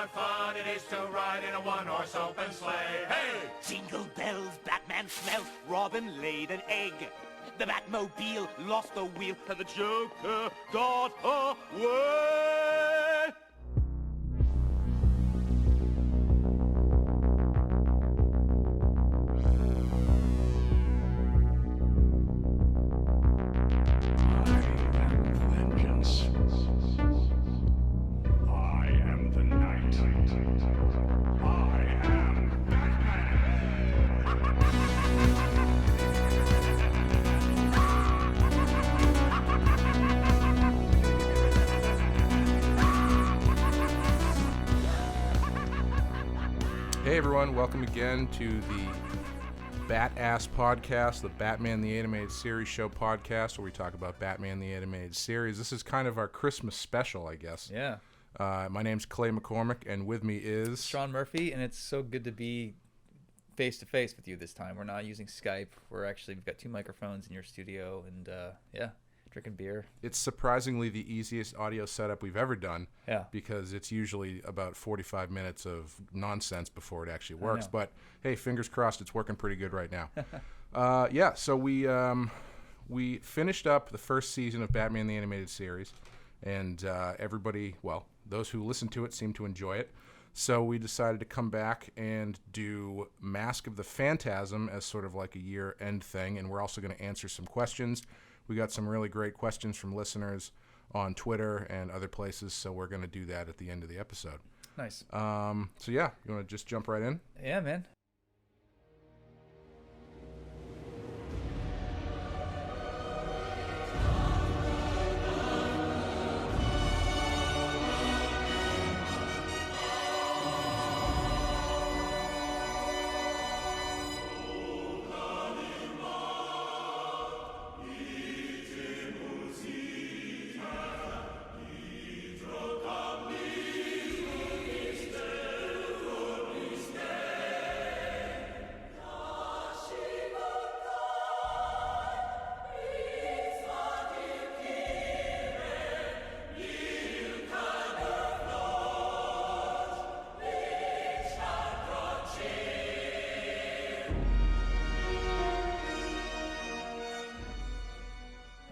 what fun it is to ride in a one-horse open sleigh. Hey! Jingle bells, Batman smelt, Robin laid an egg. The Batmobile lost the wheel, and the Joker got away. Hey everyone, welcome again to the BATTASS Podcast, the Batman the Animated Series show podcast, where we talk about Batman the Animated Series. This is kind of our Christmas special, I guess. Yeah. My name's Clay McCormack, and with me is... Sean Murphy, and it's so good to be face-to-face with you this time. We're not using Skype. We've got two microphones in your studio, and drinking beer. It's surprisingly the easiest audio setup we've ever done. Yeah. Because it's usually about 45 minutes of nonsense before it actually works. But hey, fingers crossed, it's working pretty good right now. So we finished up the first season of Batman the Animated Series, and everybody, well, those who listened to it seemed to enjoy it. So we decided to come back and do Mask of the Phantasm as sort of like a year-end thing, and we're also going to answer some questions. We got some really great questions from listeners on Twitter and other places, so we're going to do that at the end of the episode. Nice. You want to just jump right in? Yeah, man.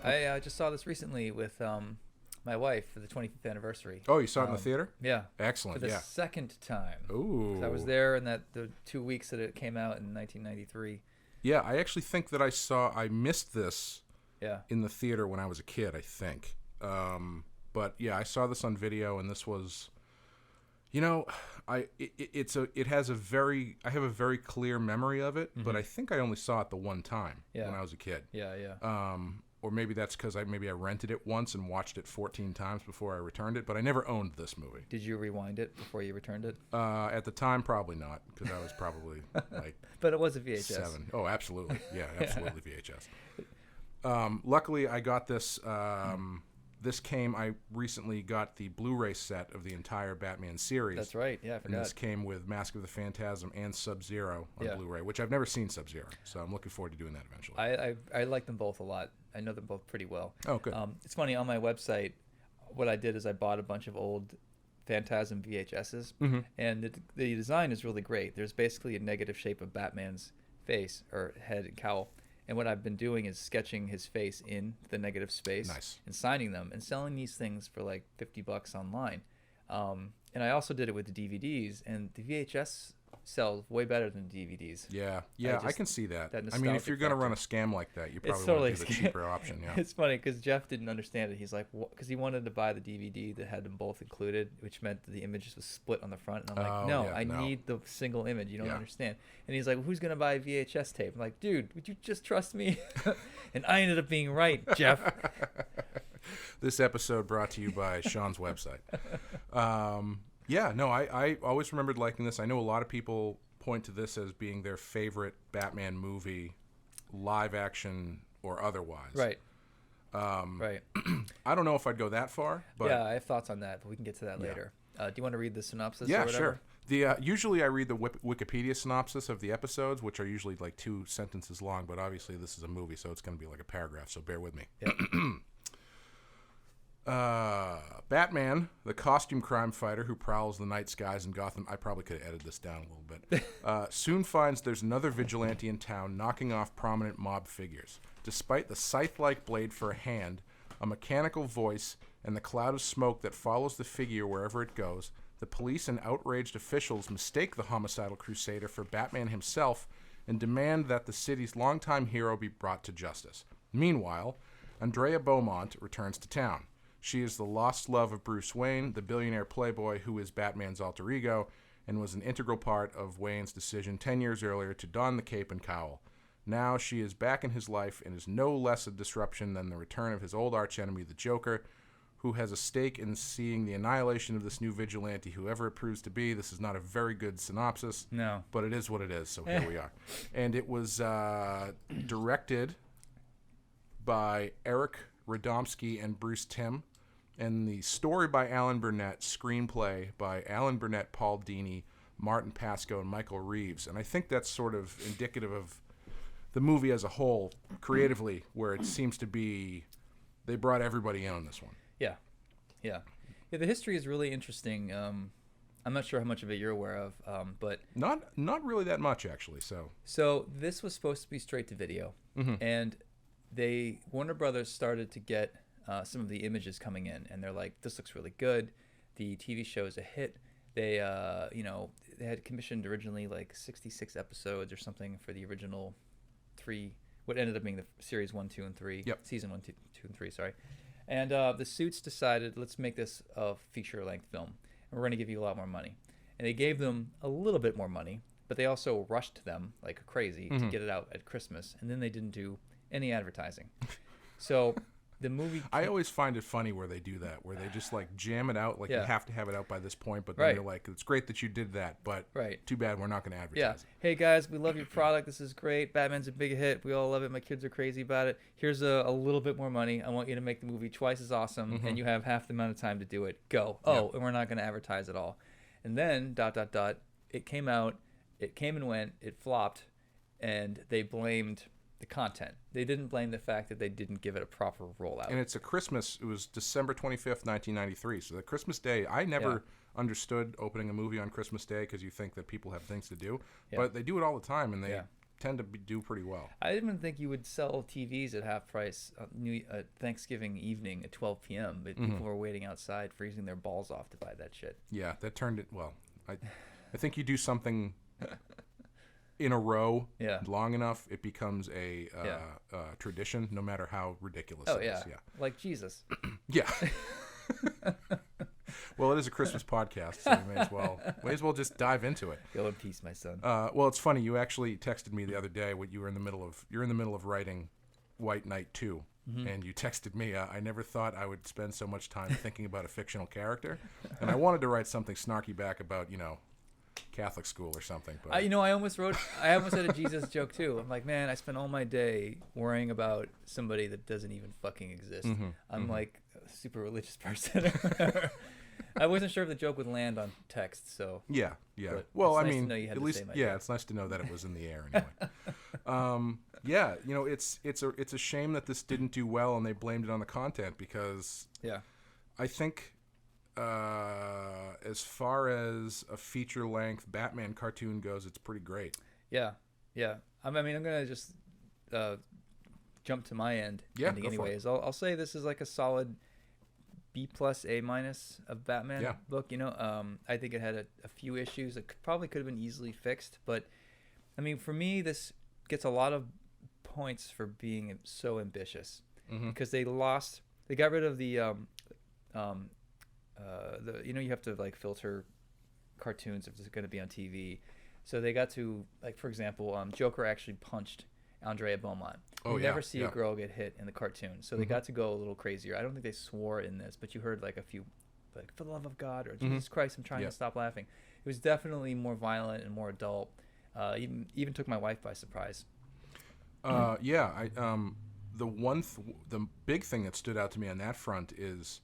I just saw this recently with my wife for the 25th anniversary. Oh, you saw it in the theater? Yeah. Excellent, For the second time. Ooh. 'Cause I was there in the 2 weeks that it came out in 1993. Yeah, I actually think that I missed this Yeah. in the theater when I was a kid, I think. But yeah, I saw this on video, and this was, I have a very clear memory of it, but I think I only saw it the one time when I was a kid. Yeah. Or maybe that's because I rented it once and watched it 14 times before I returned it, but I never owned this movie. Did you rewind it before you returned it? At the time, probably not, because I was probably like... But it was a VHS. 7. Oh, absolutely. Yeah, absolutely VHS. Luckily, I got this... I recently got the Blu-ray set of the entire Batman series. That's right. Yeah, I forgot. And this came with Mask of the Phantasm and Sub-Zero on Blu-ray, which I've never seen Sub-Zero, so I'm looking forward to doing that eventually. I like them both a lot. I know them both pretty well. Oh, good. It's funny, on my website, what I did is I bought a bunch of old Phantasm VHSs, and the design is really great. There's basically a negative shape of Batman's face, or head and cowl. And what I've been doing is sketching his face in the negative space. Nice. And signing them and selling these things for like $50 online. And I also did it with the DVDs, and the VHS sells way better than DVDs. Yeah, I can see that. I mean, if you're going to run a scam like that, you probably want to do the cheaper option. Yeah. It's funny because Jeff didn't understand it. He's like, because he wanted to buy the DVD that had them both included, which meant that the images was split on the front. And I'm like, I need the single image. You don't understand. And he's like, well, who's going to buy a VHS tape? I'm like, dude, would you just trust me? And I ended up being right, Jeff. This episode brought to you by Sean's website. I always remembered liking this. I know a lot of people point to this as being their favorite Batman movie, live action or otherwise. Right. Right. I don't know if I'd go that far, but yeah, I have thoughts on that, but we can get to that later. Do you want to read the synopsis? Yeah, or whatever? sure. Usually I read the Wikipedia synopsis of the episodes, which are usually like 2 sentences long, but obviously this is a movie, so it's going to be like a paragraph, so bear with me. Yeah. Batman, the costume crime fighter who prowls the night skies in Gotham, I probably could have edited this down a little bit, soon finds there's another vigilante in town knocking off prominent mob figures. Despite the scythe-like blade for a hand, a mechanical voice, and the cloud of smoke that follows the figure wherever it goes, the police and outraged officials mistake the homicidal crusader for Batman himself and demand that the city's longtime hero be brought to justice. Meanwhile, Andrea Beaumont returns to town. She is the lost love of Bruce Wayne, the billionaire playboy who is Batman's alter ego, and was an integral part of Wayne's decision 10 years earlier to don the cape and cowl. Now she is back in his life and is no less a disruption than the return of his old archenemy, the Joker, who has a stake in seeing the annihilation of this new vigilante, whoever it proves to be. This is not a very good synopsis, No. but it is what it is, so here we are. And it was directed by Eric Radomski and Bruce Timm, and the story by Alan Burnett, screenplay by Alan Burnett, Paul Dini, Martin Pascoe, and Michael Reeves. And I think that's sort of indicative of the movie as a whole, creatively, where it seems to be they brought everybody in on this one. Yeah. The history is really interesting. I'm not sure how much of it you're aware of, but not really that much, actually. So this was supposed to be straight to video, and Warner Brothers started to get some of the images coming in, and they're like, "This looks really good. The TV show is a hit." They they had commissioned originally like 66 episodes or something for the original what ended up being the series 1, 2, and 3. Yep. Season 1, 2, and 3. Sorry. And the Suits decided, let's make this a feature-length film, and we're going to give you a lot more money. And they gave them a little bit more money, but they also rushed them like crazy to get it out at Christmas, and then they didn't do any advertising. So the movie... I always find it funny where they do that, where they just like jam it out, like you have to have it out by this point, but then they're like, it's great that you did that, but too bad we're not going to advertise it. Hey guys, we love your product. This is great. Batman's a big hit. We all love it. My kids are crazy about it. Here's a little bit more money. I want you to make the movie twice as awesome, and you have half the amount of time to do it. Go. And we're not going to advertise at all. And then, ... it came out, it came and went, it flopped, and they blamed the content. They didn't blame the fact that they didn't give it a proper rollout. And it's a Christmas. It was December 25th, 1993. So the Christmas Day, I never understood opening a movie on Christmas Day because you think that people have things to do. But they do it all the time, and they tend to do pretty well. I didn't think you would sell TVs at half price Thanksgiving evening at 12 p.m., but people were waiting outside freezing their balls off to buy that shit. Yeah, that turned it... Well, I think you do something... in a row long enough, it becomes a tradition, no matter how ridiculous it is. Yeah, like Jesus. Yeah. Well, it is a Christmas podcast, so we may as well just dive into it. Go in peace, my son. Well, it's funny. You actually texted me the other day when you were in the middle of writing White Knight 2, and you texted me. I never thought I would spend so much time thinking about a fictional character, and I wanted to write something snarky back about Catholic school or something. But I almost had a Jesus joke too. I'm like, man, I spent all my day worrying about somebody that doesn't even fucking exist. I'm like a super religious person. I wasn't sure if the joke would land on text, so yeah. Well, it's nice to know you had at to least say my joke. It's nice to know that it was in the air anyway. It's a shame that this didn't do well and they blamed it on the content because I think as far as a feature-length Batman cartoon goes, it's pretty great. Yeah. I mean, I'm gonna just jump to my ending anyways. I'll say this is like a solid B+, A- of Batman book. I think it had a few issues that probably could have been easily fixed, but I mean, for me, this gets a lot of points for being so ambitious because they got rid of the you have to like filter cartoons if it's going to be on TV. So they got to, like, for example, Joker actually punched Andrea Beaumont. You never see a girl get hit in the cartoon. So they got to go a little crazier. I don't think they swore in this, but you heard like a few, like, for the love of God, or Jesus Christ, I'm trying to stop laughing. It was definitely more violent and more adult. Even took my wife by surprise. The big thing that stood out to me on that front is,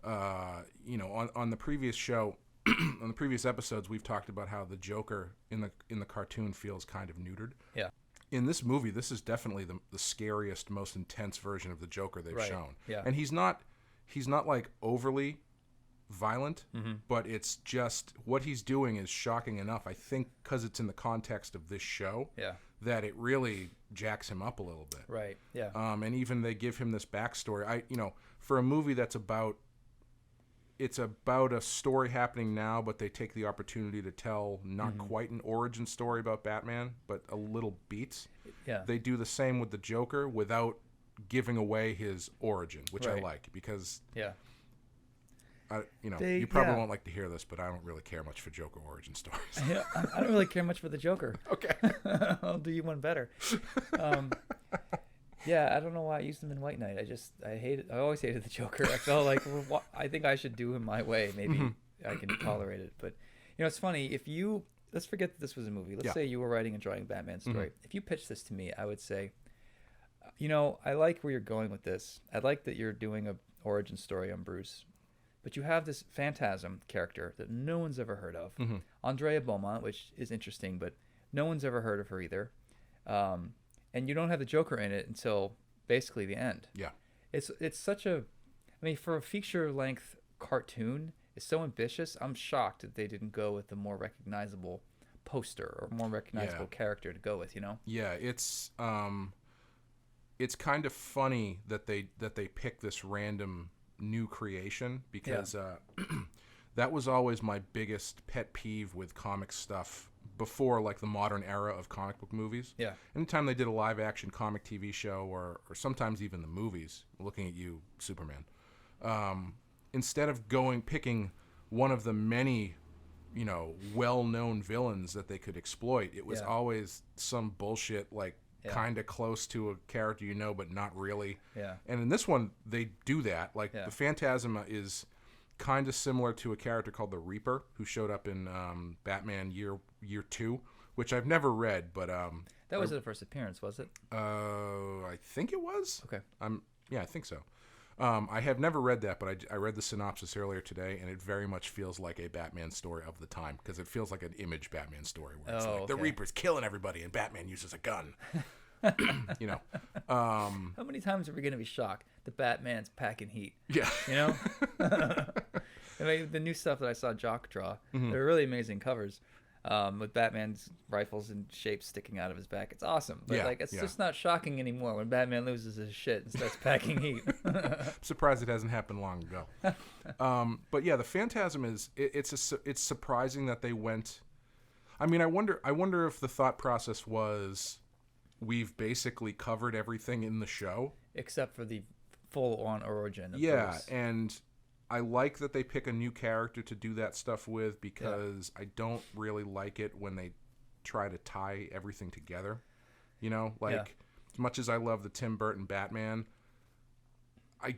on the previous show, on the previous episodes, we've talked about how the Joker in the cartoon feels kind of neutered. Yeah. In this movie, this is definitely the scariest, most intense version of the Joker they've shown. Yeah. And he's not like overly violent, but it's just what he's doing is shocking enough. I think because it's in the context of this show, that it really jacks him up a little bit. Right. Yeah. And even they give him this backstory. For a movie that's about a story happening now, but they take the opportunity to tell not quite an origin story about Batman, but a little beats. Yeah. They do the same with the Joker without giving away his origin, which I like because you probably won't like to hear this, but I don't really care much for Joker origin stories. I don't really care much for the Joker. Okay. I'll do you one better. Yeah, I don't know why I used him in White Knight. I always hated the Joker. I felt like I think I should do him my way. Maybe I can tolerate it. But it's funny, let's forget that this was a movie. Let's say you were writing and drawing a Batman story. If you pitched this to me, I would say, I like where you're going with this. I like that you're doing a origin story on Bruce. But you have this Phantasm character that no one's ever heard of. Andrea Beaumont, which is interesting, but no one's ever heard of her either. And you don't have the Joker in it until basically the end. Yeah. It's such for a feature-length cartoon, it's so ambitious. I'm shocked that they didn't go with a more recognizable poster or more recognizable character to go with, Yeah, it's kind of funny that they pick this random new creation because that was always my biggest pet peeve with comic stuff before like the modern era of comic book movies. Yeah. Anytime they did a live action comic TV show or sometimes even the movies, looking at you, Superman, instead of picking one of the many, well-known villains that they could exploit, it was always some bullshit like kind of close to a character but not really. Yeah. And in this one, they do that. Like the Phantasm is kind of similar to a character called the Reaper who showed up in Batman Year 2, which I've never read, but that was the first appearance, was it? I think it was. Okay. I think so. I have never read that, but I read the synopsis earlier today, and it very much feels like a Batman story of the time because it feels like an Image Batman story where it's the Reaper's killing everybody and Batman uses a gun. How many times are we going to be shocked that Batman's packing heat? Yeah. The new stuff that I saw Jock draw, they're really amazing covers. With Batman's rifles and shapes sticking out of his back. It's awesome. But it's just not shocking anymore when Batman loses his shit and starts packing heat. I'm surprised it hasn't happened long ago. But yeah, the Phantasm it's surprising that they went. I mean, I wonder if the thought process was we've basically covered everything in the show except for the full-on origin of Bruce. And I like that they pick a new character to do that stuff with because I don't really like it when they try to tie everything together. As much as I love the Tim Burton Batman, I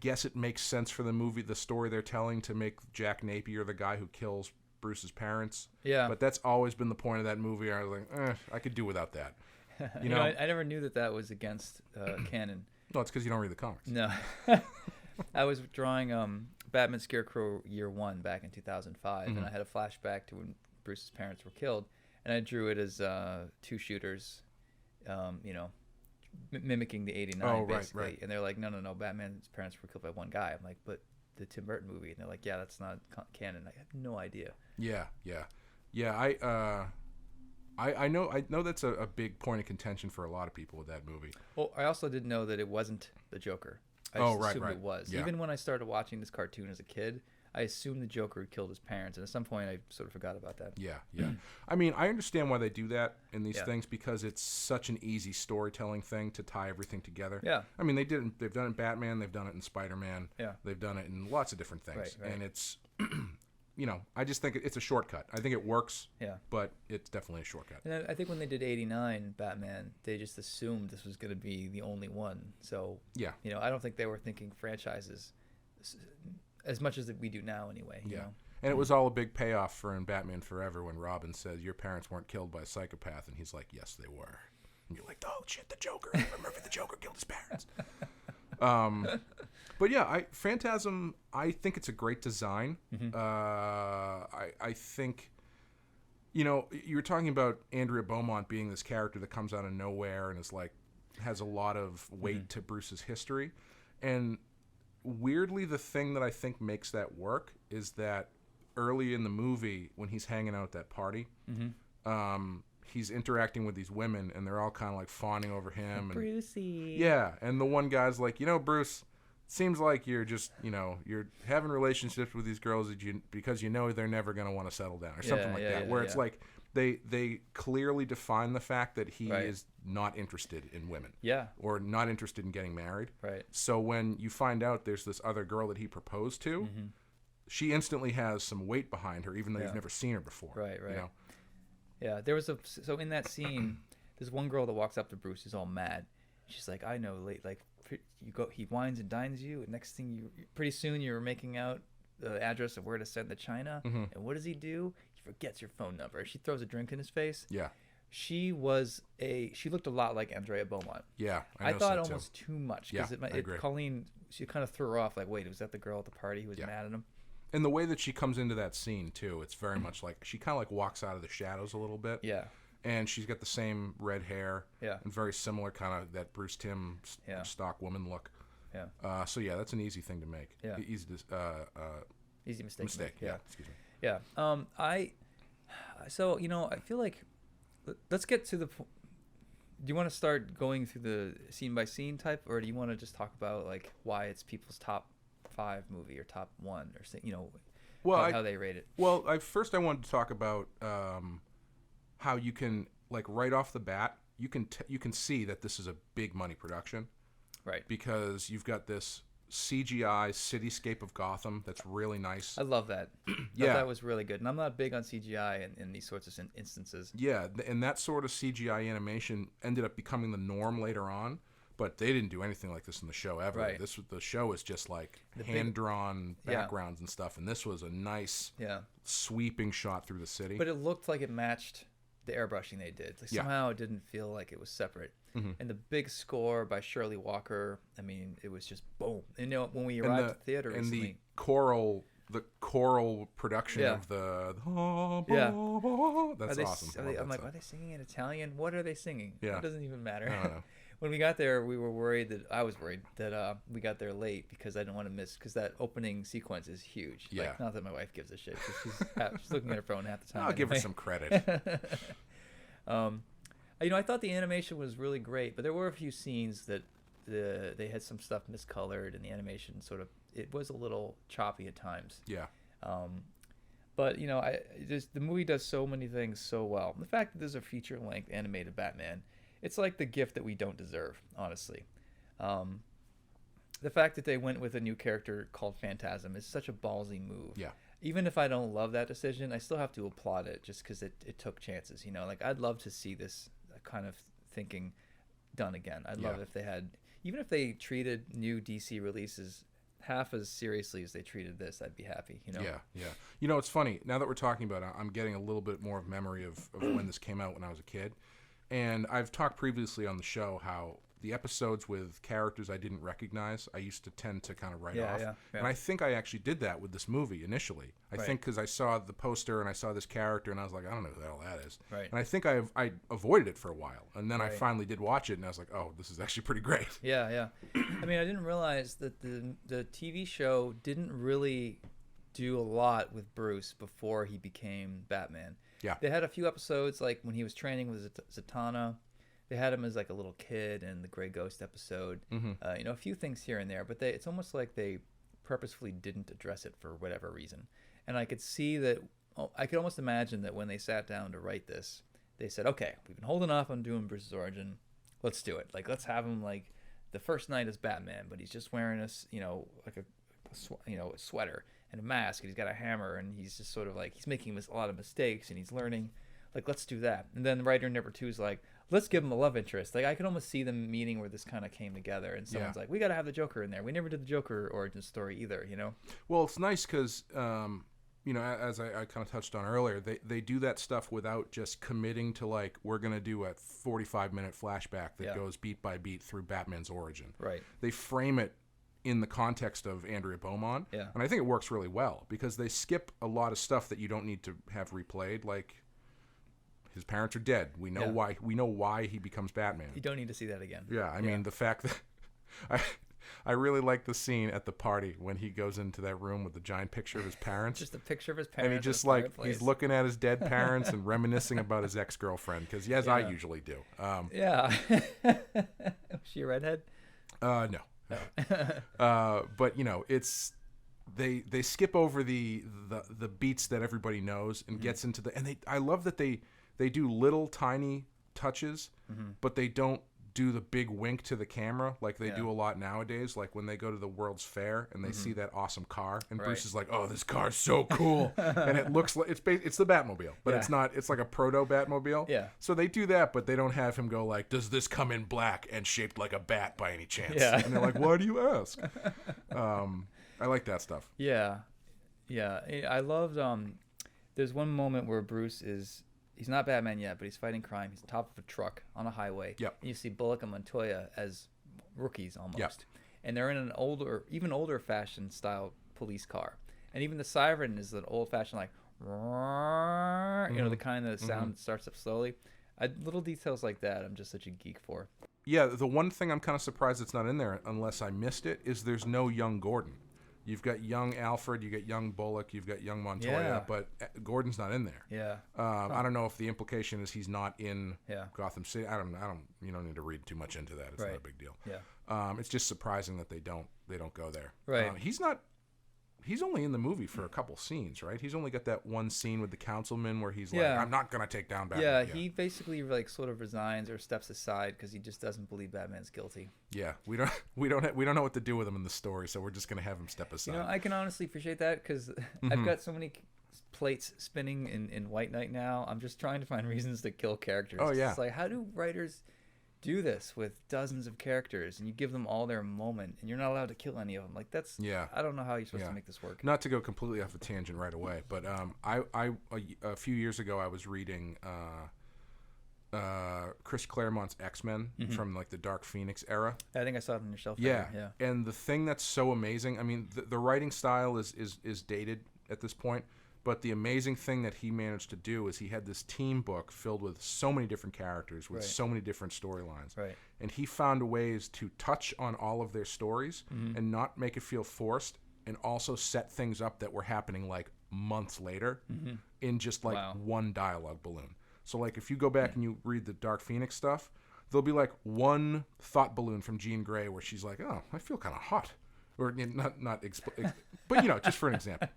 guess it makes sense for the story they're telling to make Jack Napier the guy who kills Bruce's parents. Yeah. But that's always been the point of that movie. I was like, I could do without that. I never knew that was against canon. No, it's because you don't read the comics. No. I was drawing Batman Scarecrow Year 1 back in 2005, and I had a flashback to when Bruce's parents were killed, and I drew it as two shooters, mimicking the 89, basically. Right. And they're like, no, Batman's parents were killed by one guy. I'm like, but the Tim Burton movie. And they're like, yeah, that's not canon. I have no idea. Yeah. I know that's a big point of contention for a lot of people with that movie. Well, I also didn't know that it wasn't the Joker. I assumed it was. Yeah. Even when I started watching this cartoon as a kid, I assumed the Joker had killed his parents, and at some point I sort of forgot about that. Yeah. I mean, I understand why they do that in these things because it's such an easy storytelling thing to tie everything together. Yeah. I mean, they've done it in Batman, they've done it in Spider-Man, they've done it in lots of different things, right. And it's I just think it's a shortcut. I think it works, but it's definitely a shortcut. And I think when they did 89 Batman, they just assumed this was going to be the only one. So, I don't think they were thinking franchises as much as we do now anyway. You know? And it was all a big payoff for in Batman Forever when Robin says, your parents weren't killed by a psychopath. And he's like, yes, they were. And you're like, oh, shit, the Joker. Remember the Joker killed his parents. But yeah, Phantasm, I think it's a great design. I think, you were talking about Andrea Beaumont being this character that comes out of nowhere and is like, has a lot of weight to Bruce's history. And weirdly, the thing that I think makes that work is that early in the movie, when he's hanging out at that party, he's interacting with these women, and they're all kind of like fawning over him. Brucey. Yeah, and the one guy's like, Bruce, seems like you're just, you're having relationships with these girls because they're never going to want to settle down or something like that. Where it's like they clearly define the fact that he is not interested in women. Yeah. Or not interested in getting married. Right. So when you find out there's this other girl that he proposed to, she instantly has some weight behind her, even though you've never seen her before. Right. Yeah, there was so in that scene, there's one girl that walks up to Bruce who's all mad. She's like, I know, he wines and dines you, and next thing pretty soon you're making out the address of where to send to China, and what does he do? He forgets your phone number. She throws a drink in his face. Yeah. She looked a lot like Andrea Beaumont. Yeah, I thought almost too much because I agree. Colleen, she kind of threw her off. Like, wait, was that the girl at the party who was mad at him? And the way that she comes into that scene too, it's very much like she kind of like walks out of the shadows a little bit. Yeah. And she's got the same red hair. Yeah. And very similar kind of that Bruce Timm stock woman look. Yeah. So yeah, that's an easy thing to make. Yeah. Easy mistake. Yeah. Excuse me. Yeah. I feel like let's get to the. Do you want to start going through the scene by scene type, or do you want to just talk about like why it's people's top 5 movie or top 1 or how they rate it? Well, first I wanted to talk about how you can like right off the bat you can see that this is a big money production, right? Because you've got this CGI cityscape of Gotham that's really nice. I love that. That was really good, and I'm not big on CGI in these sorts of instances. Yeah, and that sort of CGI animation ended up becoming the norm later on. But they didn't do anything like this in the show ever. Right. The show is just like hand-drawn backgrounds and stuff, and this was a nice sweeping shot through the city. But it looked like it matched the airbrushing they did. Like somehow it didn't feel like it was separate. And the big score by Shirley Walker, I mean, it was just boom. When we arrived at the theater recently, and the choral production of that's awesome. I'm like, are they singing in Italian? What are they singing? Yeah. It doesn't even matter. I don't know. When we got there, I was worried that we got there late because I didn't want to miss, because that opening sequence is huge. Yeah. Like, not that my wife gives a shit, because she's looking at her phone half the time. I'll give her some credit. I thought the animation was really great, but there were a few scenes that they had some stuff miscolored, and the animation it was a little choppy at times. Yeah. But the movie does so many things so well. The fact that there's a feature-length animated Batman, it's like the gift that we don't deserve, honestly. The fact that they went with a new character called Phantasm is such a ballsy move. Yeah. Even if I don't love that decision, I still have to applaud it just because it took chances. Like, I'd love to see this kind of thinking done again. I'd love if they had, even if they treated new DC releases half as seriously as they treated this, I'd be happy. Yeah. It's funny, now that we're talking about it, I'm getting a little bit more of memory of when this came out when I was a kid. And I've talked previously on the show how the episodes with characters I didn't recognize, I used to tend to kind of write off. Yeah. And I think I actually did that with this movie initially. I think because I saw the poster and I saw this character and I was like, I don't know who the hell that is. Right. And I think I avoided it for a while. And then I finally did watch it and I was like, oh, this is actually pretty great. Yeah. I mean, I didn't realize that the TV show didn't really do a lot with Bruce before he became Batman. Yeah. They had a few episodes, like when he was training with Zatanna. They had him as like a little kid in the Grey Ghost episode. A few things here and there, but it's almost like they purposefully didn't address it for whatever reason. And I could see that. I could almost imagine that when they sat down to write this, they said, "Okay, we've been holding off on doing Bruce's origin. Let's do it. Like, let's have him like the first night as Batman, but he's just wearing a sweater and a mask, and he's got a hammer, and he's just sort of like he's making a lot of mistakes, and he's learning. Like, let's do that." And then writer number 2 is like, let's give him a love interest. Like, I could almost see the meeting where this kind of came together, and someone's like, we got to have the Joker in there. We never did the Joker origin story either, Well, it's nice because, as I kind of touched on earlier, they do that stuff without just committing to, like, we're going to do a 45-minute flashback that goes beat by beat through Batman's origin. Right. They frame it in the context of Andrea Beaumont. Yeah. And I think it works really well because they skip a lot of stuff that you don't need to have replayed, like his parents are dead. We know why he becomes Batman. You don't need to see that again. Yeah, I mean the fact that I really like the scene at the party when he goes into that room with the giant picture of his parents. Just a picture of his parents. And he just like, he's looking at his dead parents and reminiscing about his ex-girlfriend. Because, as I usually do. Yeah. Was she a redhead? No. But, it's... They skip over the beats that everybody knows and gets into the... And I love that they do little tiny touches, but they don't do the big wink to the camera like they do a lot nowadays. Like when they go to the World's Fair and they see that awesome car, and Bruce is like, "Oh, this car's so cool," and it looks like it's the Batmobile, but it's not. It's like a proto Batmobile. Yeah. So they do that, but they don't have him go like, "Does this come in black and shaped like a bat by any chance?" Yeah. And they're like, "Why do you ask?" I like that stuff. Yeah. I loved. There's one moment where Bruce is. He's not Batman yet, but he's fighting crime. He's on top of a truck on a highway. Yep. And you see Bullock and Montoya as rookies almost. Yep. And they're in an even older fashioned style police car. And even the siren is an old fashioned like, the kind of sound that starts up slowly. Little details like that I'm just such a geek for. Yeah, the one thing I'm kind of surprised it's not in there, unless I missed it, is there's no young Gordon. You've got young Alfred, you got young Bullock, you've got young Montoya, but Gordon's not in there. Yeah. I don't know if the implication is he's not in Gotham City. I don't. You don't need to read too much into that. It's not a big deal. Yeah. It's just surprising that they don't go there. Right. He's only in the movie for a couple scenes, right? He's only got that one scene with the councilman where he's like, "I'm not gonna take down Batman." Yeah, he basically like sort of resigns or steps aside because he just doesn't believe Batman's guilty. Yeah, we don't know what to do with him in the story, so we're just gonna have him step aside. I can honestly appreciate that because I've got so many plates spinning in White Knight now. I'm just trying to find reasons to kill characters. Oh yeah. It's like, how do writers do this with dozens of characters and you give them all their moment and you're not allowed to kill any of them? Like that's I don't know how you're supposed to make this work. Not to go completely off a tangent right away, but a few years ago I was reading Chris Claremont's X-Men from like the Dark Phoenix era. I think I saw it on your shelf. Yeah. And the thing that's so amazing, I mean, the writing style is dated at this point, but the amazing thing that he managed to do is he had this team book filled with so many different characters with so many different storylines. Right. And he found ways to touch on all of their stories and not make it feel forced, and also set things up that were happening like months later in just like one dialogue balloon. So like if you go back and you read the Dark Phoenix stuff, there'll be like one thought balloon from Jean Grey where she's like, "Oh, I feel kind of hot." Or but just for an example.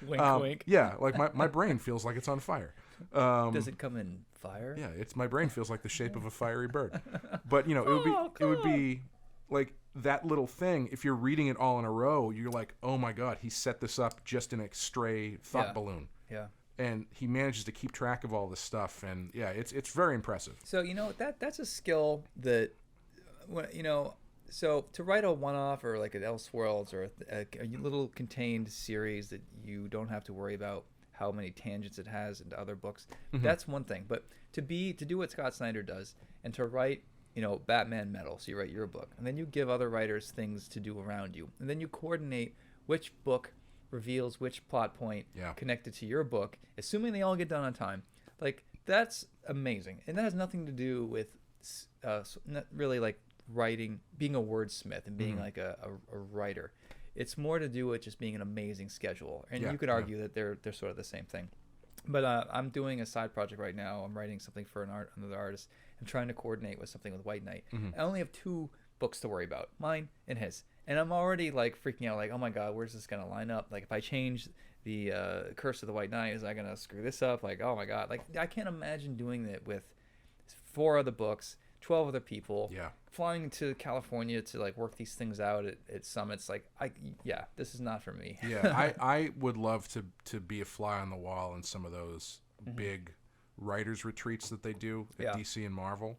Wink, wink. Yeah, like my brain feels like it's on fire. Does it come in fire? Yeah, my brain feels like the shape of a fiery bird. But it would be like that little thing. If you're reading it all in a row, you're like, "Oh my God, he set this up just in a stray thought balloon." Yeah. And he manages to keep track of all this stuff, and it's very impressive. So that's a skill that So to write a one-off or like an Elseworlds or a little contained series that you don't have to worry about how many tangents it has into other books, that's one thing. But to do what Scott Snyder does and to write, Batman Metal, so you write your book, and then you give other writers things to do around you, and then you coordinate which book reveals which plot point connected to your book, assuming they all get done on time. Like that's amazing, and that has nothing to do with not really like writing, being a wordsmith and being like a writer. It's more to do with just being an amazing scheduler, and you could argue that they're sort of the same thing. But I'm doing a side project right now. I'm writing something for another artist. I'm trying to coordinate with something with White Knight. I only have 2 books to worry about, mine and his, and I'm already like freaking out, like, oh my God, where's this gonna line up? Like if I change the Curse of the White Knight, is I gonna screw this up? Like, oh my God, like I can't imagine doing that with 4 other books, 12 other people, flying to California to like work these things out at summits. Like this is not for me. I would love to be a fly on the wall in some of those big writers retreats that they do at DC and Marvel,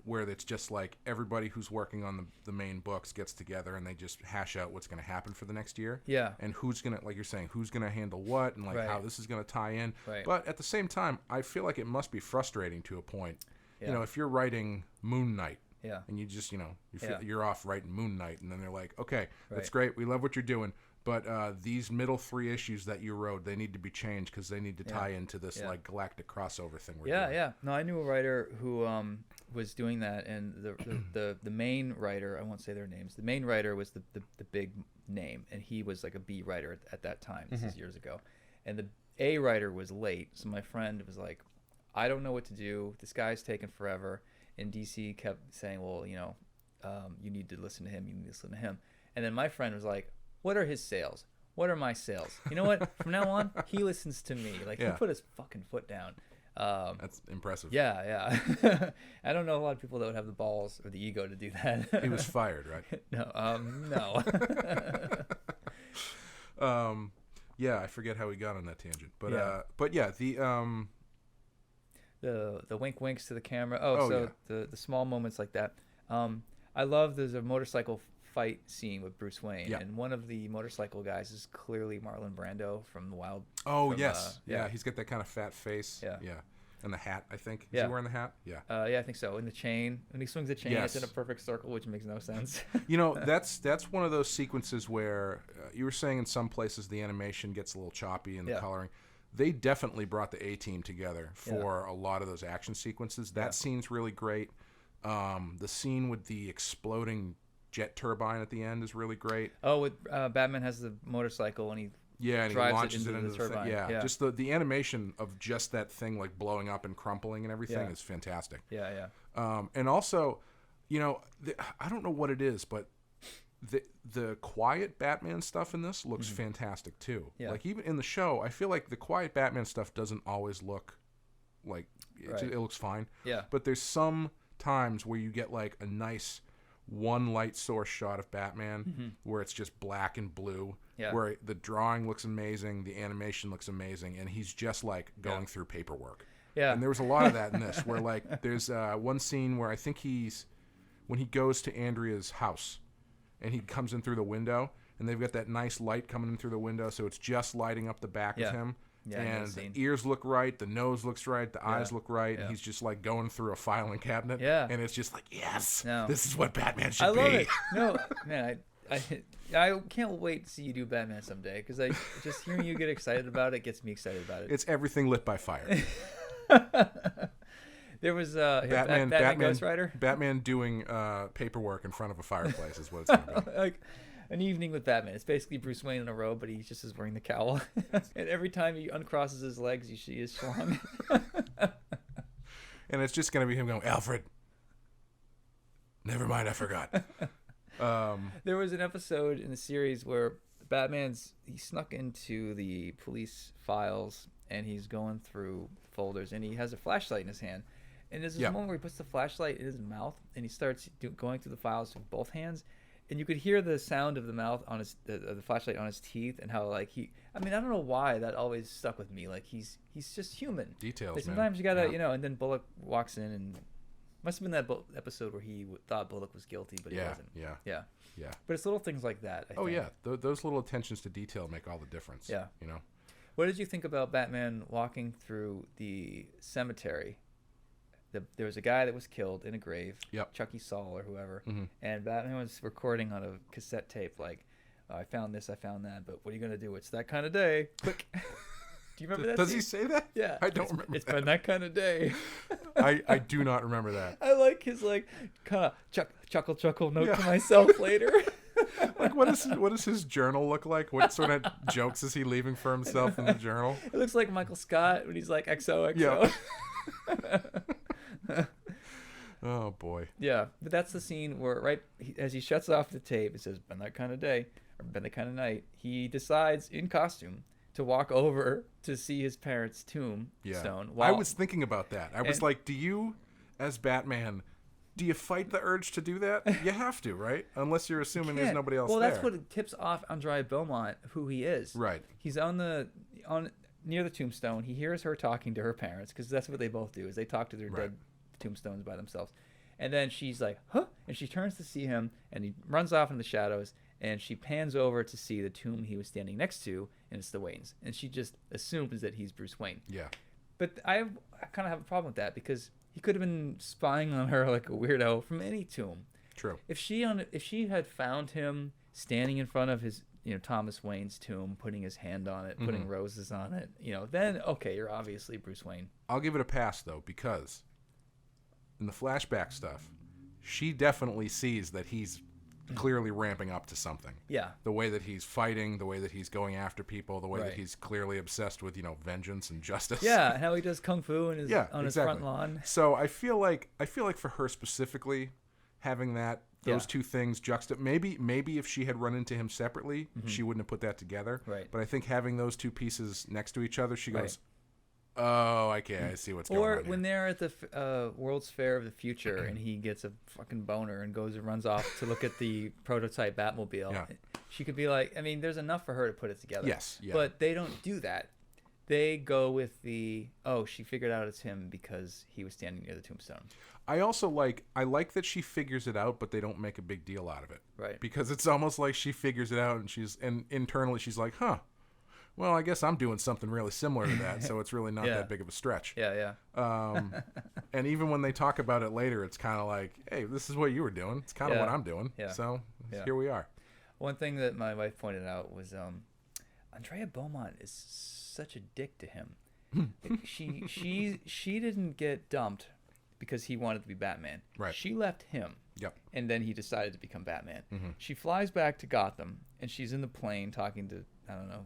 where it's just like everybody who's working on the main books gets together and they just hash out what's going to happen for the next year, and who's going to, like you're saying, who's going to handle what, and like how this is going to tie in. But at the same time, I feel like it must be frustrating to a point. If you're writing Moon Knight, and you just you're off writing Moon Knight, and then they're like, okay, that's great, we love what you're doing, but these middle 3 issues that you wrote, they need to be changed because they need to tie into this like galactic crossover thing we're doing. No, I knew a writer who was doing that, and the main writer, I won't say their names. The main writer was the big name, and he was like a B writer at that time. This is years ago, and the A writer was late. So my friend was like, I don't know what to do. This guy's taking forever. And DC kept saying, well, you know, you need to listen to him. You need to listen to him. And then my friend was like, what are his sales? What are my sales? You know what? From now on, he listens to me. Like, he put his fucking foot down. That's impressive. Yeah. I don't know a lot of people that would have the balls or the ego to do that. He was fired, right? No. Yeah, I forget how we got on that tangent, but yeah, the wink winks to the camera. The small moments like that. I love there's a motorcycle fight scene with Bruce Wayne, and one of the motorcycle guys is clearly Marlon Brando from The Wild. Yes, he's got that kind of fat face. Yeah. And the hat, I think. Is he wearing the hat? Yeah. Yeah, I think so. And the chain. When he swings the chain, it's in a perfect circle, which makes no sense. You know, that's one of those sequences where you were saying in some places the animation gets a little choppy and the coloring. They definitely brought the A-team together for a lot of those action sequences. That scene's really great. The scene with the exploding jet turbine at the end is really great. With Batman has the motorcycle and he and he launches it into the turbine. Thing. Just the animation of just that thing like blowing up and crumpling and everything is fantastic. And also, you know, I don't know what it is, but the quiet Batman stuff in this looks fantastic too. Like even in the show, I feel like the quiet Batman stuff doesn't always look like it looks fine. But there's some times where you get like a nice one light source shot of Batman where it's just black and blue, where the drawing looks amazing, the animation looks amazing, and he's just like going through paperwork. And there was a lot of that in this where like there's one scene where I think when he goes to Andrea's house and he comes in through the window and they've got that nice light coming in through the window, so it's just lighting up the back of him. And the ears look right, the nose looks right, the eyes look right, and he's just like going through a filing cabinet. And it's just like, this is what Batman should be. I love it. No, man, I can't wait to see you do Batman someday, because just hearing you get excited about it gets me excited about it. It's everything lit by fire. There was Batman Ghost Rider. Batman doing paperwork in front of a fireplace is what it's going to be. Like an evening with Batman. It's basically Bruce Wayne in a robe, but he just is wearing the cowl. And every time he uncrosses his legs, you see his schlong. And it's just going to be him going, Alfred, never mind, I forgot. There was an episode in the series where he snuck into the police files and he's going through folders and he has a flashlight in his hand. And there's this moment where he puts the flashlight in his mouth and he starts going through the files with both hands. And you could hear the sound of the mouth on the flashlight on his teeth, and how like I don't know why that always stuck with me. Like he's just human. Details. Like, sometimes you gotta and then Bullock walks in, and must have been that episode where he thought Bullock was guilty, but he wasn't. Yeah. But it's little things like that. I think. Those little attentions to detail make all the difference. Yeah. You know. What did you think about Batman walking through the cemetery? There was a guy that was killed in a grave, Chucky Saul or whoever, and Batman was recording on a cassette tape like, I found this, I found that, but what are you going to do? It's that kind of day. Quick. Do you remember that? Does he say that? Yeah. I don't remember. It's been that kind of day. I do not remember that. I like his like kind of chuckle note to myself later. Like what does his journal look like? What sort of jokes is he leaving for himself in the journal? It looks like Michael Scott when he's like XOXO. Oh boy. Yeah, but that's the scene where as he shuts off the tape, it says "been that kind of day" or "been that kind of night." He decides in costume to walk over to see his parents' tombstone. I was thinking about that. I was like, do you, as Batman, do you fight the urge to do that? You have to, right? Unless you're assuming there's nobody else there. Well, that's what tips off Andrea Beaumont who he is. Right. He's near the tombstone. He hears her talking to her parents, because that's what they both do, is they talk to their dead tombstones by themselves. And then she's like, huh? And she turns to see him, and he runs off in the shadows, and she pans over to see the tomb he was standing next to, and it's the Waynes. And she just assumes that he's Bruce Wayne. Yeah. But I kind of have a problem with that, because he could have been spying on her like a weirdo from any tomb. True. If she had found him standing in front of his, Thomas Wayne's tomb, putting his hand on it, putting roses on it, then okay, you're obviously Bruce Wayne. I'll give it a pass though, because in the flashback stuff, she definitely sees that he's clearly ramping up to something. Yeah. The way that he's fighting, the way that he's going after people, the way Right. that he's clearly obsessed with, vengeance and justice. Yeah, and how he does kung fu on his front lawn. So I feel like for her specifically, having those two things maybe if she had run into him separately, she wouldn't have put that together. Right. But I think having those two pieces next to each other, she goes, "Oh, okay, I see what's going on." Or when they're at the World's Fair of the Future and he gets a fucking boner and goes and runs off to look at the prototype Batmobile, she could be like, I mean, there's enough for her to put it together. Yes. Yeah. But they don't do that. They go with she figured out it's him because he was standing near the tombstone. I also like that she figures it out, but they don't make a big deal out of it. Right. Because it's almost like she figures it out and internally she's like, huh. Well, I guess I'm doing something really similar to that, so it's really not that big of a stretch. Yeah. And even when they talk about it later, it's kind of like, hey, this is what you were doing. It's kind of what I'm doing. Yeah. So here we are. One thing that my wife pointed out was Andrea Beaumont is such a dick to him. She didn't get dumped because he wanted to be Batman. Right. She left him. Yep. And then he decided to become Batman. Mm-hmm. She flies back to Gotham, and she's in the plane talking to, I don't know,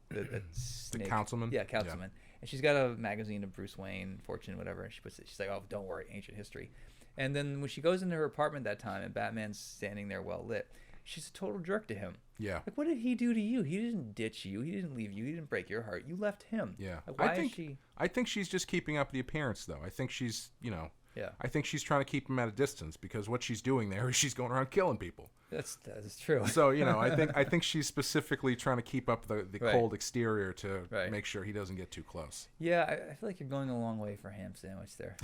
the snake. councilman? Yeah, councilman. Yeah. And she's got a magazine of Bruce Wayne, Fortune, whatever, and she's like, oh, don't worry, ancient history. And then when she goes into her apartment that time and Batman's standing there well lit, she's a total jerk to him. Yeah. Like, what did he do to you? He didn't ditch you. He didn't leave you. He didn't break your heart. You left him. Yeah. Like, why is she... I think she's just keeping up the appearance, though. I think she's, Yeah. I think she's trying to keep him at a distance because what she's doing there is she's going around killing people. That is true. So, I think she's specifically trying to keep up the cold exterior to make sure he doesn't get too close. Yeah, I feel like you're going a long way for a ham sandwich there,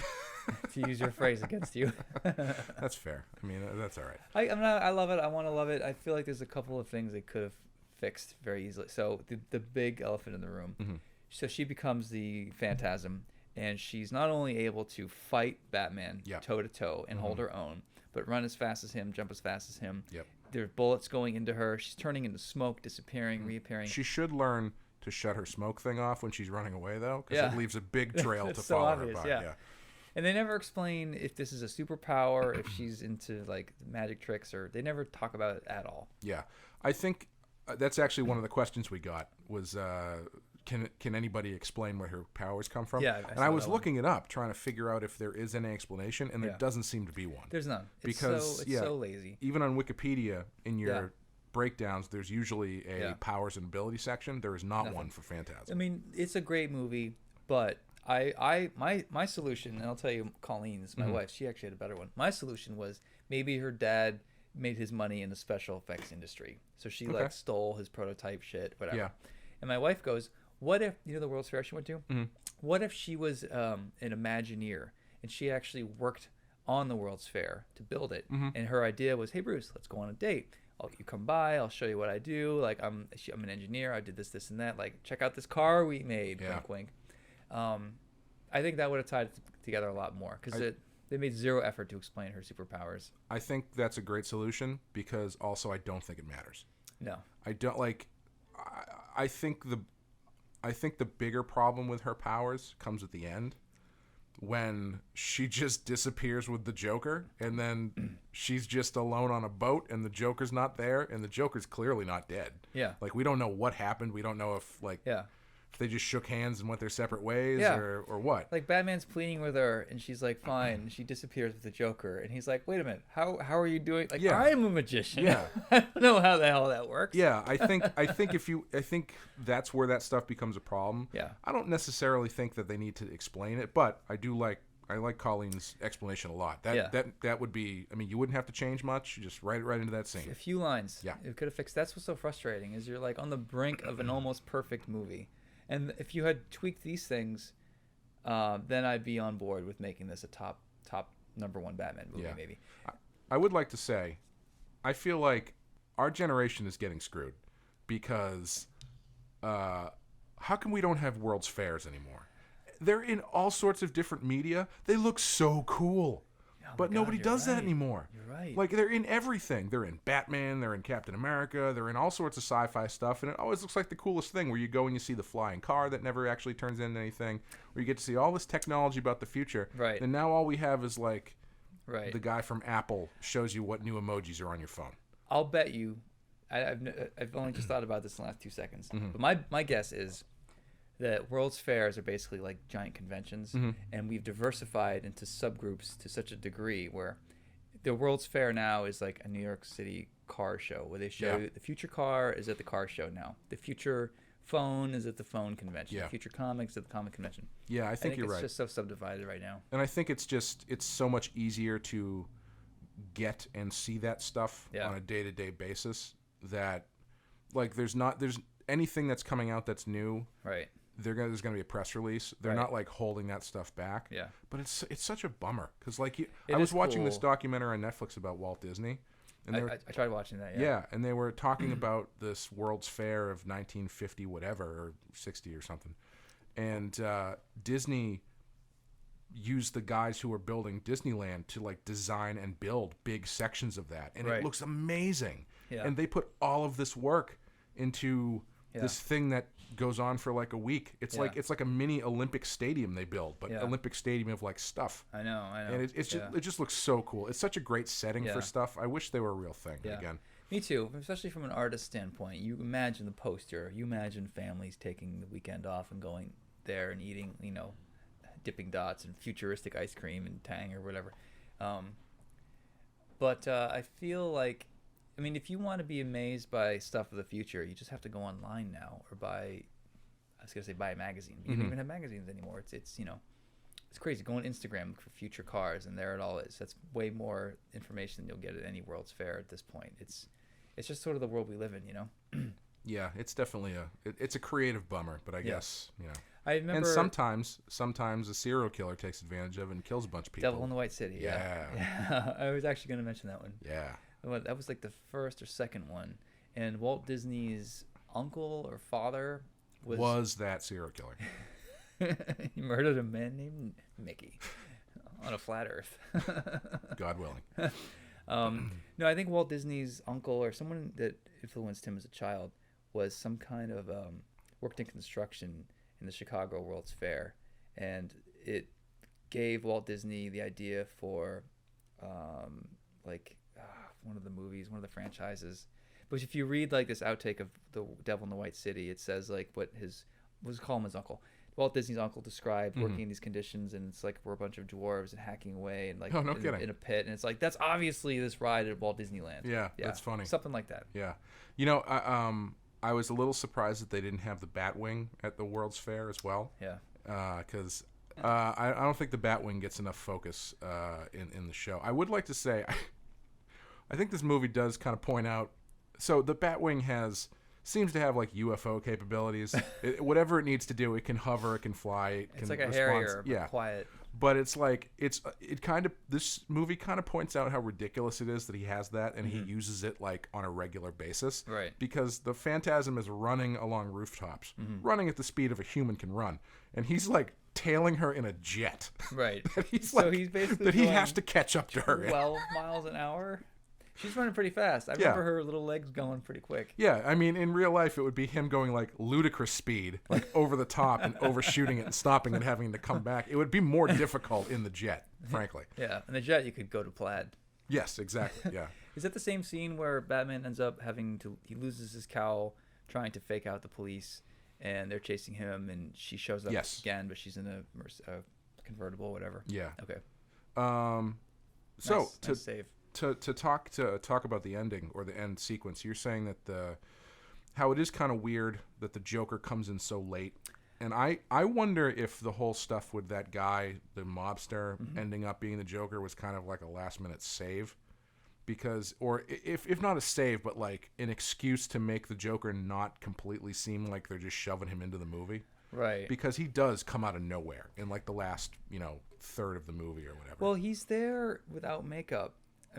to use your phrase against you. That's fair. I mean, that's all right. I love it. I want to love it. I feel like there's a couple of things they could have fixed very easily. So the big elephant in the room. Mm-hmm. So she becomes the Phantasm, and she's not only able to fight Batman toe to toe and hold her own, but run as fast as him, jump as fast as him. Yep. There's bullets going into her. She's turning into smoke, disappearing, reappearing. She should learn to shut her smoke thing off when she's running away, though, because it leaves a big trail to follow her by. Yeah. And they never explain if this is a superpower, if she's into like magic tricks, or they never talk about it at all. Yeah, I think that's actually one of the questions we got was, can anybody explain where her powers come from? Yeah, and I was looking it up, trying to figure out if there is any explanation, and there doesn't seem to be one. There's none. Because it's so lazy. Even on Wikipedia, in your breakdowns, there's usually a powers and ability section. There is not one for Phantasm. I mean, it's a great movie, but my solution, and I'll tell you, Colleen's my wife. She actually had a better one. My solution was maybe her dad made his money in the special effects industry, so she like stole his prototype shit, whatever. Yeah. And my wife goes, what if, the World's Fair she went to? Mm-hmm. What if she was an Imagineer and she actually worked on the World's Fair to build it? Mm-hmm. And her idea was, hey, Bruce, let's go on a date. You come by, I'll show you what I do. Like, I'm an engineer. I did this, and that. Like, check out this car we made. Yeah. Wink, wink. I think that would have tied it together a lot more because they made zero effort to explain her superpowers. I think that's a great solution because also I don't think it matters. No. I don't like... I think the bigger problem with her powers comes at the end when she just disappears with the Joker and then she's just alone on a boat and the Joker's not there and the Joker's clearly not dead. Yeah. Like, we don't know what happened. We don't know if if they just shook hands and went their separate ways or what. Like, Batman's pleading with her and she's like, fine. And she disappears with the Joker and he's like, wait a minute, how are you doing? Like, I'm a magician. Yeah. I don't know how the hell that works. Yeah, I think that's where that stuff becomes a problem. Yeah. I don't necessarily think that they need to explain it, but I like Colleen's explanation a lot. That would be, I mean, you wouldn't have to change much. You just write it right into that scene. A few lines. Yeah. It could have fixed. That's what's so frustrating is you're like on the brink of an almost perfect movie. And if you had tweaked these things, then I'd be on board with making this a top #1 Batman movie, maybe. I would like to say, I feel like our generation is getting screwed because how come we don't have World's Fairs anymore? They're in all sorts of different media. They look so cool. But nobody does that anymore. You're right. Like, they're in everything. They're in Batman. They're in Captain America. They're in all sorts of sci-fi stuff. And it always looks like the coolest thing where you go and you see the flying car that never actually turns into anything. Where you get to see all this technology about the future. Right. And now all we have is, like, Right. the guy from Apple shows you what new emojis are on your phone. I'll bet you. I've only just thought about this in the last 2 seconds. But my guess is that World's Fairs are basically like giant conventions, and we've diversified into subgroups to such a degree where the World's Fair now is like a New York City car show where they show the future car is at the car show now. The future phone is at the phone convention. The future comics at the comic convention. Yeah, I think you're right. It's just so subdivided right now. And I think it's so much easier to get and see that stuff on a day-to-day basis that, like, there's anything that's coming out that's new. Right. There's going to be a press release. They're not like holding that stuff back. Yeah. But it's such a bummer because I was watching this documentary on Netflix about Walt Disney. And I tried watching that. Yeah, and they were talking about this World's Fair of 1950 whatever or 60 or something, and Disney used the guys who were building Disneyland to like design and build big sections of that, and it looks amazing. Yeah. And they put all of this work into this thing that goes on for like a week. It's like a mini Olympic stadium they build, but Olympic stadium of like stuff. I know. And it just looks so cool. It's such a great setting for stuff. I wish they were a real thing again. Me too, especially from an artist standpoint. You imagine the poster. You imagine families taking the weekend off and going there and eating, Dipping Dots and futuristic ice cream and Tang or whatever. But I feel like, if you want to be amazed by stuff of the future, you just have to go online now or buy a magazine. You don't even have magazines anymore. It's crazy. Go on Instagram, look for future cars, and there it all is. That's way more information than you'll get at any World's Fair at this point. It's just sort of the world we live in, Yeah, it's definitely it's a creative bummer, but I guess, I remember, and sometimes a serial killer takes advantage of it and kills a bunch of people. Devil in the White City. Yeah. I was actually going to mention that one. Yeah. That was like the first or second one, and Walt Disney's uncle or father was that serial killer. He murdered a man named Mickey on a flat Earth. God willing. No, I think Walt Disney's uncle or someone that influenced him as a child was some kind of worked in construction in the Chicago World's Fair, and it gave Walt Disney the idea for one of the movies, one of the franchises. But if you read like this outtake of the Devil in the White City, it says like let's call him his uncle. Walt Disney's uncle described working in these conditions, and it's like we're a bunch of dwarves and hacking away and like in a pit, and it's like that's obviously this ride at Walt Disneyland. Yeah, that's funny. Something like that. Yeah, I was a little surprised that they didn't have the Batwing at the World's Fair as well. Yeah, because I don't think the Batwing gets enough focus in the show. I would like to say, I think this movie does kind of point out. So the Batwing seems to have like UFO capabilities. Whatever it needs to do, it can hover, it can fly. It's like a Harrier, but quiet. But it's like this movie kind of points out how ridiculous it is that he has that and he uses it like on a regular basis. Right. Because the Phantasm is running along rooftops, running at the speed of a human can run, and he's like tailing her in a jet. Right. He's basically that he has to catch up to her. 12 miles an hour. She's running pretty fast. I remember her little legs going pretty quick. Yeah, in real life, it would be him going like ludicrous speed, like over the top and overshooting it and stopping and having to come back. It would be more difficult in the jet, frankly. Yeah, in the jet, you could go to plaid. Yes, exactly, yeah. Is that the same scene where Batman ends up he loses his cowl trying to fake out the police, and they're chasing him, and she shows up again, but she's in a convertible, whatever. Yeah. Okay. So nice save. To talk about the ending or the end sequence, you're saying that how it is kind of weird that the Joker comes in so late, and I wonder if the whole stuff with that guy, the mobster, ending up being the Joker was kind of like a last minute save, or if not a save, but like an excuse to make the Joker not completely seem like they're just shoving him into the movie. Right. Because he does come out of nowhere in like the last third of the movie or whatever. Well, he's there without makeup.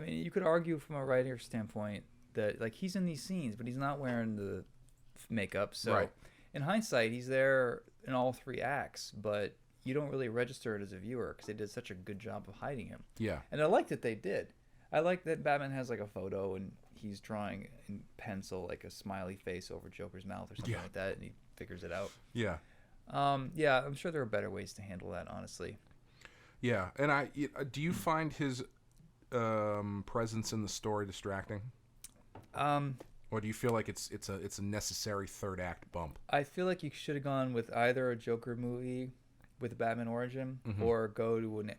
You could argue from a writer standpoint that like he's in these scenes, but he's not wearing the makeup. So in hindsight, he's there in all three acts, but you don't really register it as a viewer because they did such a good job of hiding him. Yeah. And I like that they did. I like that Batman has like a photo and he's drawing in pencil like a smiley face over Joker's mouth or something like that, and he figures it out. Yeah. Yeah, I'm sure there are better ways to handle that, honestly. Yeah, and do you find presence in the story distracting? Or do you feel like it's a necessary third act bump? I feel like you should have gone with either a Joker movie with a Batman origin, or go to an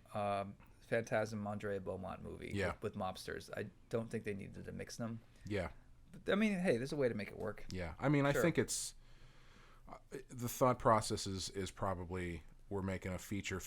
Phantasm Andrea Beaumont movie with mobsters. I don't think they needed to mix them. Yeah. But, I mean, hey, there's a way to make it work. Yeah. I mean, I think it's the thought process is probably we're making a feature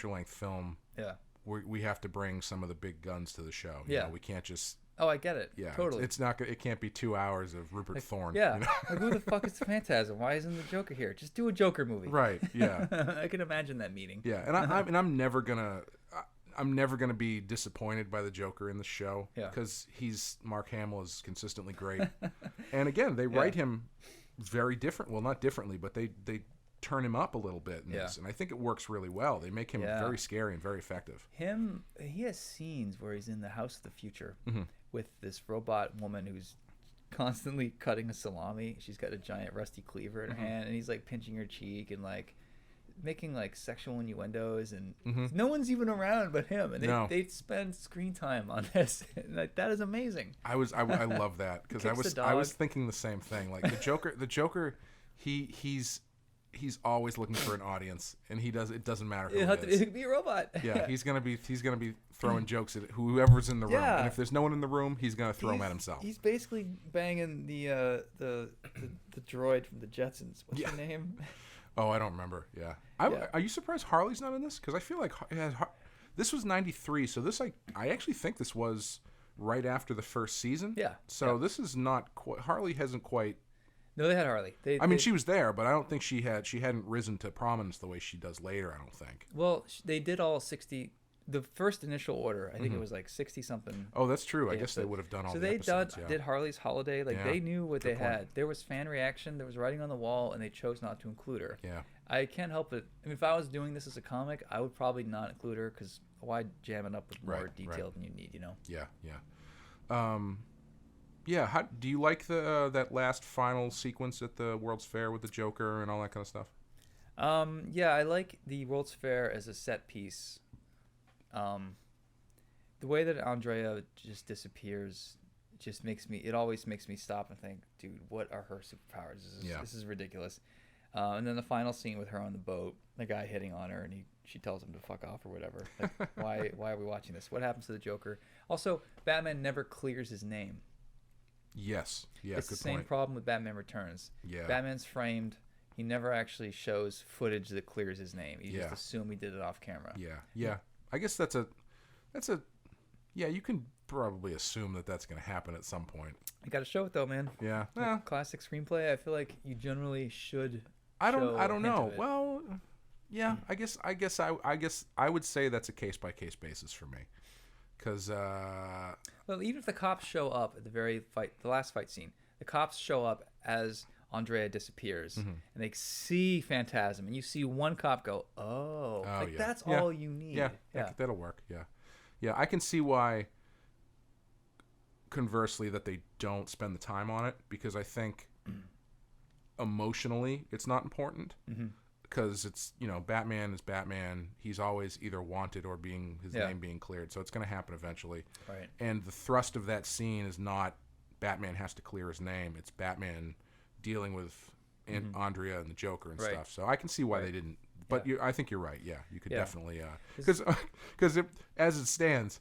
length film. Yeah. We have to bring some of the big guns to the show. You know, we can't just. Oh, I get it. Yeah, totally. It's not. It can't be 2 hours of Rupert Thorne. Yeah. You know? Like, who the fuck is the Phantasm? Why isn't the Joker here? Just do a Joker movie. Right. Yeah. I can imagine that meeting. Yeah, and I'm never gonna be disappointed by the Joker in the show because Mark Hamill is consistently great. And again, they write him very different. Well, not differently, but they turn him up a little bit in this, and I think it works really well. They make him very scary and very effective. He has scenes where he's in the House of the Future with this robot woman who's constantly cutting a salami. She's got a giant rusty cleaver in her hand, and he's like pinching her cheek and like making like sexual innuendos, and no one's even around but him, and they spend screen time on this. And, like, that is amazing. I love that because I was thinking the same thing. Like the Joker, he's always looking for an audience, and it doesn't matter who it is. It could be a robot. Yeah, he's gonna be throwing jokes at whoever's in the room, and if there's no one in the room, he's gonna throw them at himself. He's basically banging the droid from the Jetsons. What's her name? Oh, I don't remember. Yeah. Are you surprised Harley's not in this? Because I feel like this was '93, so this I actually think this was right after the first season. Yeah. So this is not quite. Harley hasn't quite. No, they had Harley. I mean, she was there, but I don't think she hadn't risen to prominence the way she does later. I don't think. Well, they did all 60. The first initial order, I think it was like 60 something. Oh, that's true. I guess they would have done all. So they episodes, did Harley's Holiday. Like they knew what they had. There was fan reaction. There was writing on the wall, and they chose not to include her. Yeah. I can't help it. I mean, if I was doing this as a comic, I would probably not include her because why jam it up with more detail than you need? You know. Yeah. Yeah. Yeah, how do you like that last final sequence at the World's Fair with the Joker and all that kind of stuff? Yeah, I like the World's Fair as a set piece. The way that Andrea just disappears just always makes me stop and think, dude, what are her superpowers? This is ridiculous. And then the final scene with her on the boat, the guy hitting on her, and she tells him to fuck off or whatever. Like, why are we watching this? What happens to the Joker? Also, Batman never clears his name. Yes. Yeah, it's the same problem with Batman Returns. Yeah. Batman's framed. He never actually shows footage that clears his name. You just assume he did it off camera. Yeah. I guess that's a you can probably assume that's going to happen at some point. You got to show it though, man. Yeah. Like classic screenplay. I feel like you generally should. I don't know. Well, yeah. I guess I would say that's a case by case basis for me. Because well, even if the cops show up at the last fight scene, the cops show up as Andrea disappears, and they see Phantasm, and you see one cop go, "Oh, that's all you need." Yeah, that'll work. Yeah. I can see why. Conversely, that they don't spend the time on it because I think emotionally it's not important. Because it's, Batman is Batman. He's always either wanted or his name being cleared. So it's going to happen eventually. Right. And the thrust of that scene is not Batman has to clear his name. It's Batman dealing with Andrea and the Joker and stuff. So I can see why they didn't. But I think you're right. Yeah, you could definitely. Because as it stands,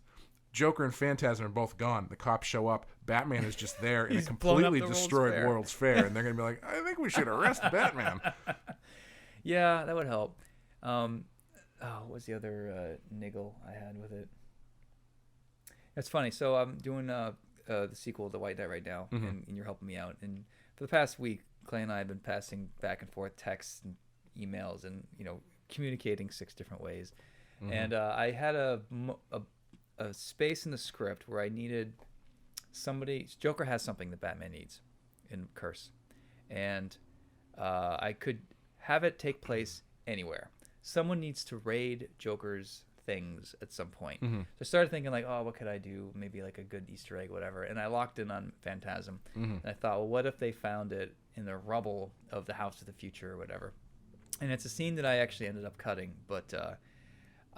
Joker and Phantasm are both gone. The cops show up. Batman is just there in a completely destroyed World's Fair. And they're going to be like, I think we should arrest Batman. Yeah, that would help. What was the other niggle I had with it? It's funny. So I'm doing the sequel to White Knight right now, and you're helping me out. And for the past week, Clay and I have been passing back and forth texts and emails and, communicating 6 different ways. And I had a space in the script where I needed Joker has something that Batman needs in Curse. And I could have it take place anywhere. Someone needs to raid Joker's things at some point. So I started thinking like, what could I do? Maybe like a good Easter egg, whatever. And I locked in on Phantasm. And I thought, well, what if they found it in the rubble of the House of the Future or whatever? And it's a scene that I actually ended up cutting. But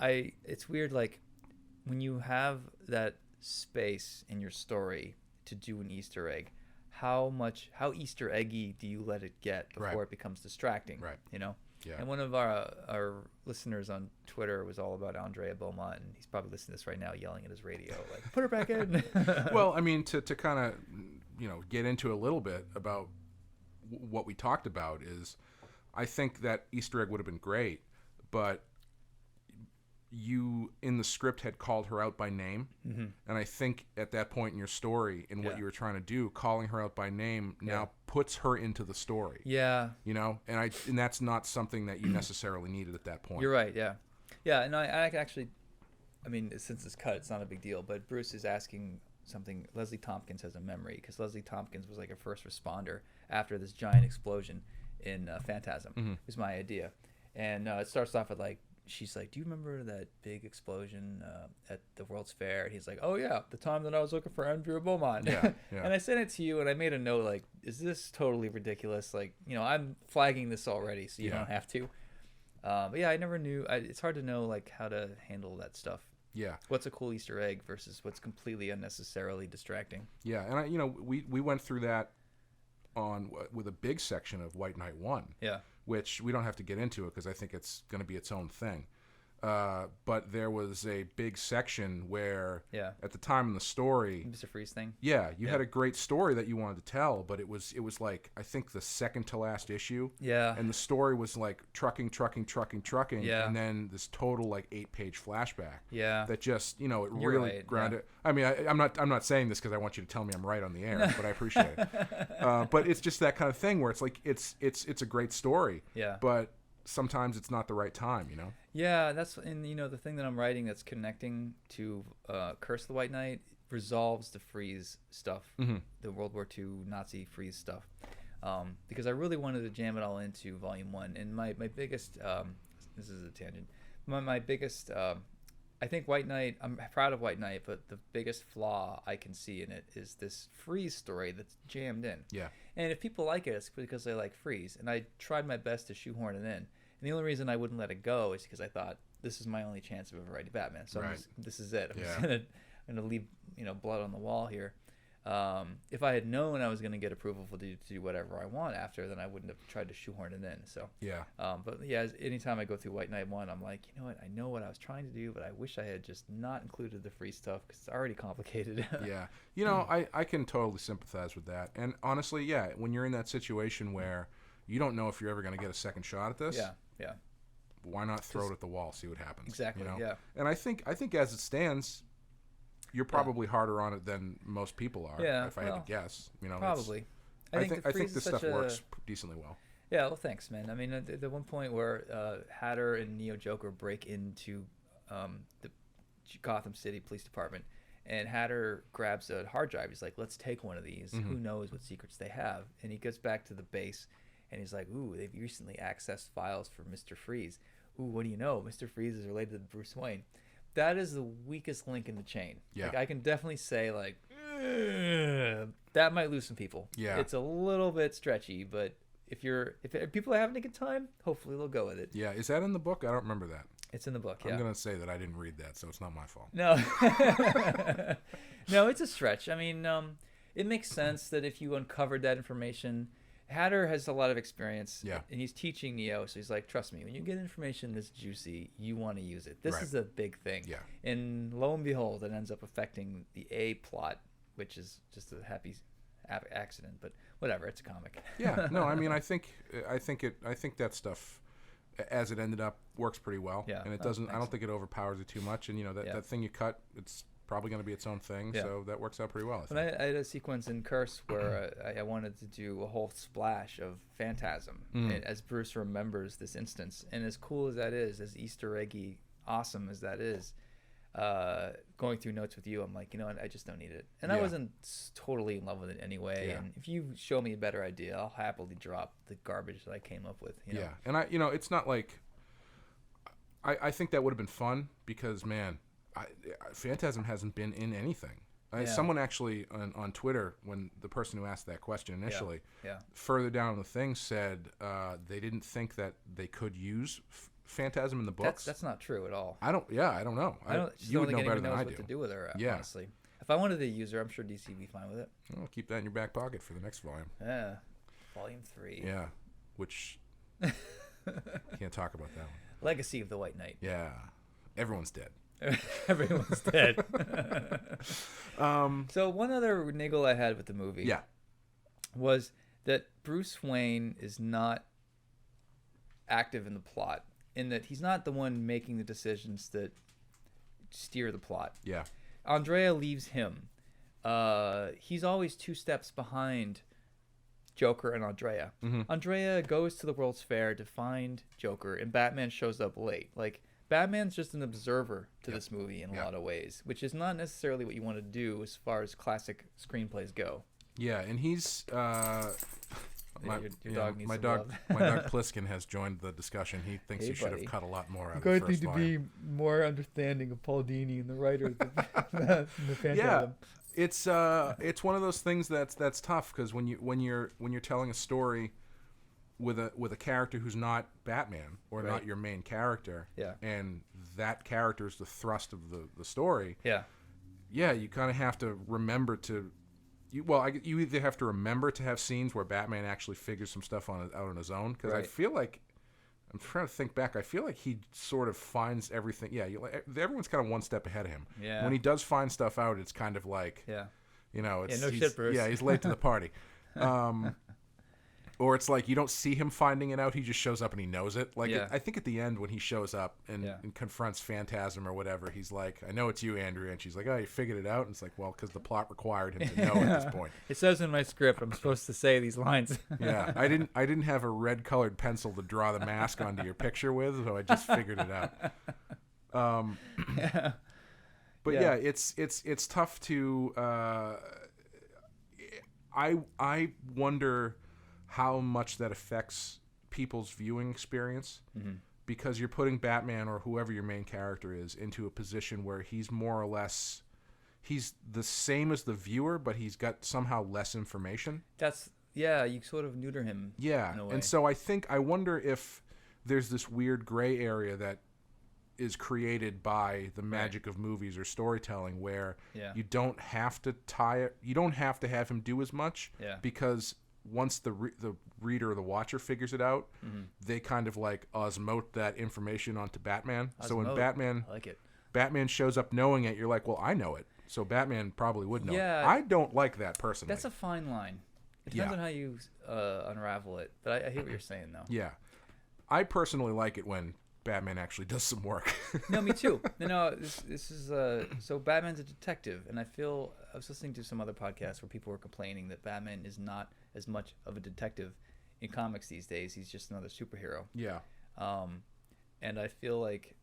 it's weird, like when you have that space in your story to do an Easter egg, how Easter eggy do you let it get before it becomes distracting? Right. You know? Yeah. And one of our listeners on Twitter was all about Andrea Beaumont, and he's probably listening to this right now, yelling at his radio, like, "Put her back in." Well, I mean, to kind of, get into a little bit about what we talked about is, I think that Easter egg would have been great, but you in the script had called her out by name, and I think at that point in your story, in what you were trying to do, calling her out by name now puts her into the story. Yeah. And that's not something that you necessarily needed at that point. You're right. Yeah. Yeah. And I actually, I mean, since it's cut, it's not a big deal. But Bruce is asking something. Leslie Tompkins has a memory, because Leslie Tompkins was like a first responder after this giant explosion in Phantasm. Was my idea, and it starts off with like, she's like, "Do you remember that big explosion at the World's Fair?" And he's like, "Oh yeah, the time that I was looking for Andrea Beaumont." Yeah. And I sent it to you, and I made a note like, "Is this totally ridiculous? Like, I'm flagging this already, so you don't have to." But yeah, I never knew. It's hard to know like how to handle that stuff. Yeah. What's a cool Easter egg versus what's completely unnecessarily distracting. Yeah, and we went through that with a big section of White Knight 1. Yeah. Which we don't have to get into it because I think it's going to be its own thing. But there was a big section where, at the time in the story, Mr. Freeze thing. Yeah, you had a great story that you wanted to tell, but it was like, I think the second to last issue. Yeah. And the story was like trucking. Yeah. And then this total like 8-page flashback. Yeah. That just, it really grounded. Yeah. I mean, I'm not saying this because I want you to tell me I'm right on the air, but I appreciate it. But it's just that kind of thing where it's like it's a great story. Yeah. But sometimes it's not the right time, Yeah, that's the thing that I'm writing that's connecting to Curse of the White Knight resolves the Freeze stuff, the World War II Nazi Freeze stuff, because I really wanted to jam it all into Volume 1. And my biggest, this is a tangent, my biggest, I think White Knight, I'm proud of White Knight, but the biggest flaw I can see in it is this Freeze story that's jammed in. Yeah. And if people like it, it's because they like Freeze. And I tried my best to shoehorn it in. And the only reason I wouldn't let it go is because I thought, this is my only chance of ever writing Batman. So this is it. I'm just gonna leave blood on the wall here. If I had known I was gonna get approval to do whatever I want after, then I wouldn't have tried to shoehorn it in. So but yeah, anytime I go through White Knight 1, I'm like, you know what? I know what I was trying to do, but I wish I had just not included the free stuff because it's already complicated. Yeah, I can totally sympathize with that. And honestly, when you're in that situation where you don't know if you're ever gonna get a second shot at this. Yeah. Why not throw it at the wall, see what happens? Exactly. Yeah. And I think as it stands, you're probably harder on it than most people are. Yeah. If I had to guess, probably. I think this stuff works decently well. Yeah. Well, thanks, man. I mean, the one point where Hatter and Neo Joker break into the Gotham City Police Department, and Hatter grabs a hard drive. He's like, "Let's take one of these. Who knows what secrets they have?" And he goes back to the base. And he's like, "Ooh, they've recently accessed files for Mr. Freeze. Ooh, what do you know? Mr. Freeze is related to Bruce Wayne." That is the weakest link in the chain. Yeah. Like, I can definitely say, like, that might lose some people. Yeah. It's a little bit stretchy, but if people are having a good time, hopefully they'll go with it. Yeah. Is that in the book? I don't remember that. It's in the book, yeah. I'm going to say that I didn't read that, so it's not my fault. No. No, it's a stretch. I mean, it makes sense that if you uncovered that information... Hatter has a lot of experience, and he's teaching Neo, so he's like, "Trust me, when you get information this juicy, you want to use it. This is a big thing." Yeah. And lo and behold, it ends up affecting the A plot, which is just a happy accident, but whatever, it's a comic. Yeah. No, I mean, I think that stuff, as it ended up, works pretty well. Yeah. And it doesn't. I don't think it overpowers it too much. And that thing you cut, it's probably going to be its own thing, so that works out pretty well. I had a sequence in Curse where I wanted to do a whole splash of Phantasm, and as Bruce remembers this instance, and as cool as that is, as Easter eggy awesome as that is, going through notes with you, I'm like, I just don't need it, and I wasn't totally in love with it anyway. And if you show me a better idea, I'll happily drop the garbage that I came up with. Yeah, and it's not like I think that would have been fun because, man. Phantasm hasn't been in anything. Someone actually on Twitter, when the person who asked that question initially, further down the thing said they didn't think that they could use Phantasm in the books. That's not true at all. I don't know. You would know better than I do. What to do with her, honestly. If I wanted a user, I'm sure DC would be fine with it. Well, keep that in your back pocket for the next volume. Yeah, volume 3. Yeah, which can't talk about that one. Legacy of the White Knight. Yeah, everyone's dead. Everyone's dead. So one other niggle I had with the movie was that Bruce Wayne is not active in the plot, in that he's not the one making the decisions that steer the plot. Yeah. Andrea leaves him. He's always 2 steps behind Joker and Andrea. Mm-hmm. Andrea goes to the World's Fair to find Joker, and Batman shows up late. Like, Batman's just an observer to this movie in a lot of ways, which is not necessarily what you want to do as far as classic screenplays go. Yeah, and he's your dog needs my some dog love. Pliskin has joined the discussion. He thinks Hey, you should buddy. have cut a lot more out of I'm the first volume. be more understanding of Paul Dini and the writer of the Phantasm. Yeah, it's one of those things that's tough, because when you're telling a story with a character who's not Batman or not your main character, and that character is the thrust of the story. Yeah, you kind of have to remember to. You either have to remember to have scenes where Batman actually figures some stuff out on his own, because I feel like, I'm trying to think back, I feel like he sort of finds everything. Yeah, everyone's kind of one step ahead of him. Yeah. When he does find stuff out, it's kind of like, it's no shit, Bruce. Yeah, he's late to the party. Or it's like you don't see him finding it out; he just shows up and he knows it. Like I think at the end when he shows up and confronts Phantasm or whatever, he's like, "I know it's you, Andrea," and she's like, "Oh, you figured it out?" And it's like, "Well, because the plot required him to know at this point." It says in my script I'm supposed to say these lines. Yeah, I didn't have a red colored pencil to draw the mask onto your picture with, so I just figured it out. But yeah, it's tough to. I wonder how much that affects people's viewing experience, because you're putting Batman or whoever your main character is into a position where he's more or less, he's the same as the viewer, but he's got somehow less information. You sort of neuter him. Yeah, in a way. And so I wonder if there's this weird gray area that is created by the magic of movies or storytelling, where you don't have to you don't have to have him do as much, because once the reader or the watcher figures it out, they kind of like osmote that information onto Batman. So when Batman shows up knowing it, you're like, well, I know it, so Batman probably would know it. I don't like that personally. That's a fine line. It depends on how you unravel it. But I hear what you're saying, though. Yeah. I personally like it when Batman actually does some work. No, me too. No, this is so Batman's a detective, and I was listening to some other podcasts where people were complaining that Batman is not as much of a detective in comics these days. He's just another superhero. Yeah. And I feel like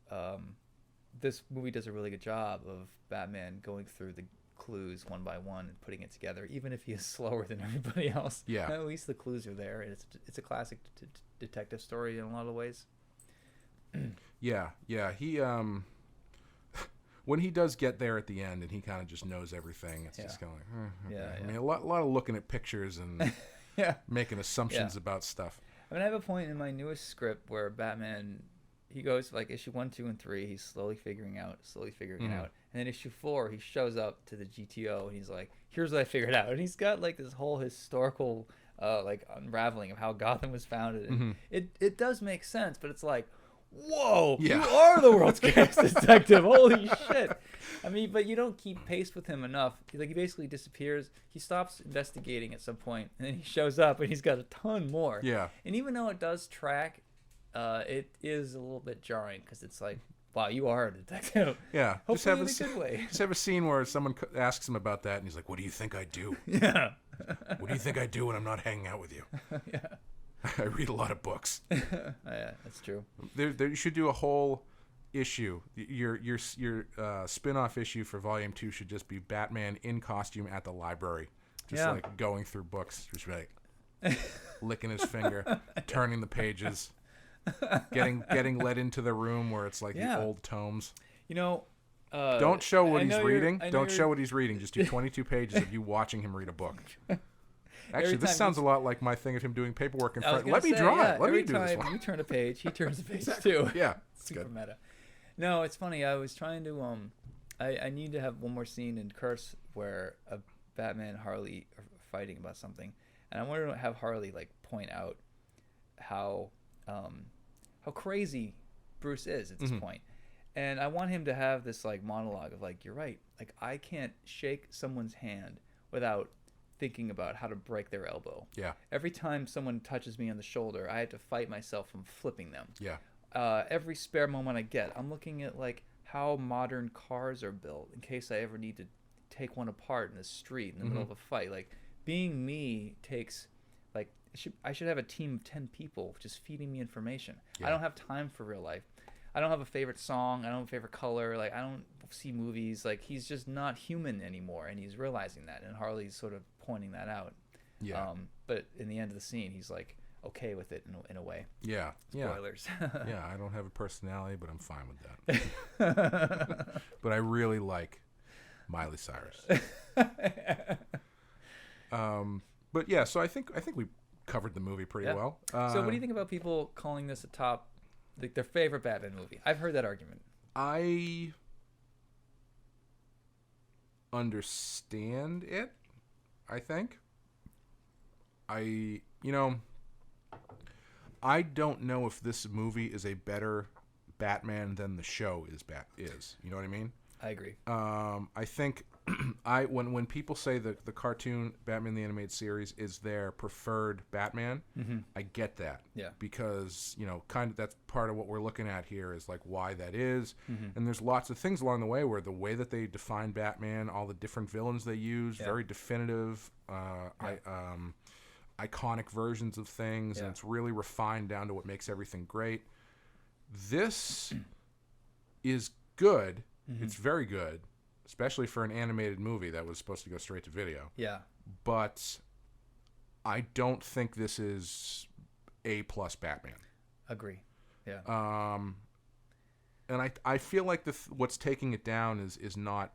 this movie does a really good job of Batman going through the clues one by one and putting it together, even if he is slower than everybody else. Yeah. At least the clues are there, and it's a classic detective story in a lot of ways. Yeah. He when he does get there at the end and he kind of just knows everything, it's just kind of like, okay. I mean, a lot of looking at pictures and making assumptions about stuff. I mean, I have a point in my newest script where Batman, he goes like issue 1, 2, and 3, he's slowly figuring it out, and then issue 4, he shows up to the GTO and he's like, "Here's what I figured out," and he's got like this whole historical like unraveling of how Gotham was founded, and it does make sense, but it's like, whoa, you are the world's greatest detective. Holy shit. I mean, but you don't keep pace with him enough. Like, he basically disappears. He stops investigating at some point, and then he shows up, and he's got a ton more. Yeah. And even though it does track, it is a little bit jarring, because it's like, wow, you are a detective. Yeah. Hopefully in a good way. Just have a scene where someone asks him about that, and he's like, "What do you think I do?" Yeah. "What do you think I do when I'm not hanging out with you?" Yeah. I read a lot of books. Yeah, that's true. You should do a whole issue. Your spin-off issue for Volume 2 should just be Batman in costume at the library, just like going through books, just like licking his finger, turning the pages, getting led into the room where it's like the old tomes. You know, don't show what he's reading. Don't show what he's reading. Just do 22 pages of you watching him read a book. Actually, this sounds a lot like my thing of him doing paperwork in front. Let me draw it. Let me do this one. Every time you turn a page, he turns a page too. Yeah, Super meta. No, it's funny. I was trying to I need to have one more scene in Curse where a Batman and Harley are fighting about something, and I want to have Harley like point out how crazy Bruce is at this point. And I want him to have this like monologue of like, you're right, like I can't shake someone's hand without thinking about how to break their elbow. Yeah. Every time someone touches me on the shoulder, I have to fight myself from flipping them. Yeah. Every spare moment I get, I'm looking at like how modern cars are built in case I ever need to take one apart in the street in the middle of a fight. Like being me takes like I should have a team of 10 people just feeding me information. I don't have time for real life. I don't have a favorite song. I don't have a favorite color. Like I don't see movies. Like he's just not human anymore, and he's realizing that. And Harley's sort of pointing that out. Yeah. But in the end of the scene, he's like okay with it in a way. Yeah. Spoilers. Yeah. I don't have a personality, but I'm fine with that. But I really like Miley Cyrus. But yeah, so I think we covered the movie pretty well. So what do you think about people calling this a top, like their favorite Batman movie? I've heard that argument. I understand it, I think. I don't know if this movie is a better Batman than the show is. You know what I mean? I agree. I think when people say that the cartoon Batman the Animated Series is their preferred Batman, I get that. Yeah. Because, kind of that's part of what we're looking at here is like why that is. And there's lots of things along the way where the way that they define Batman, all the different villains they use, very definitive, iconic versions of things, and it's really refined down to what makes everything great. This is good. It's very good, especially for an animated movie that was supposed to go straight to video. Yeah. But I don't think this is A+ Batman. Agree. Yeah. And I feel like what's taking it down is not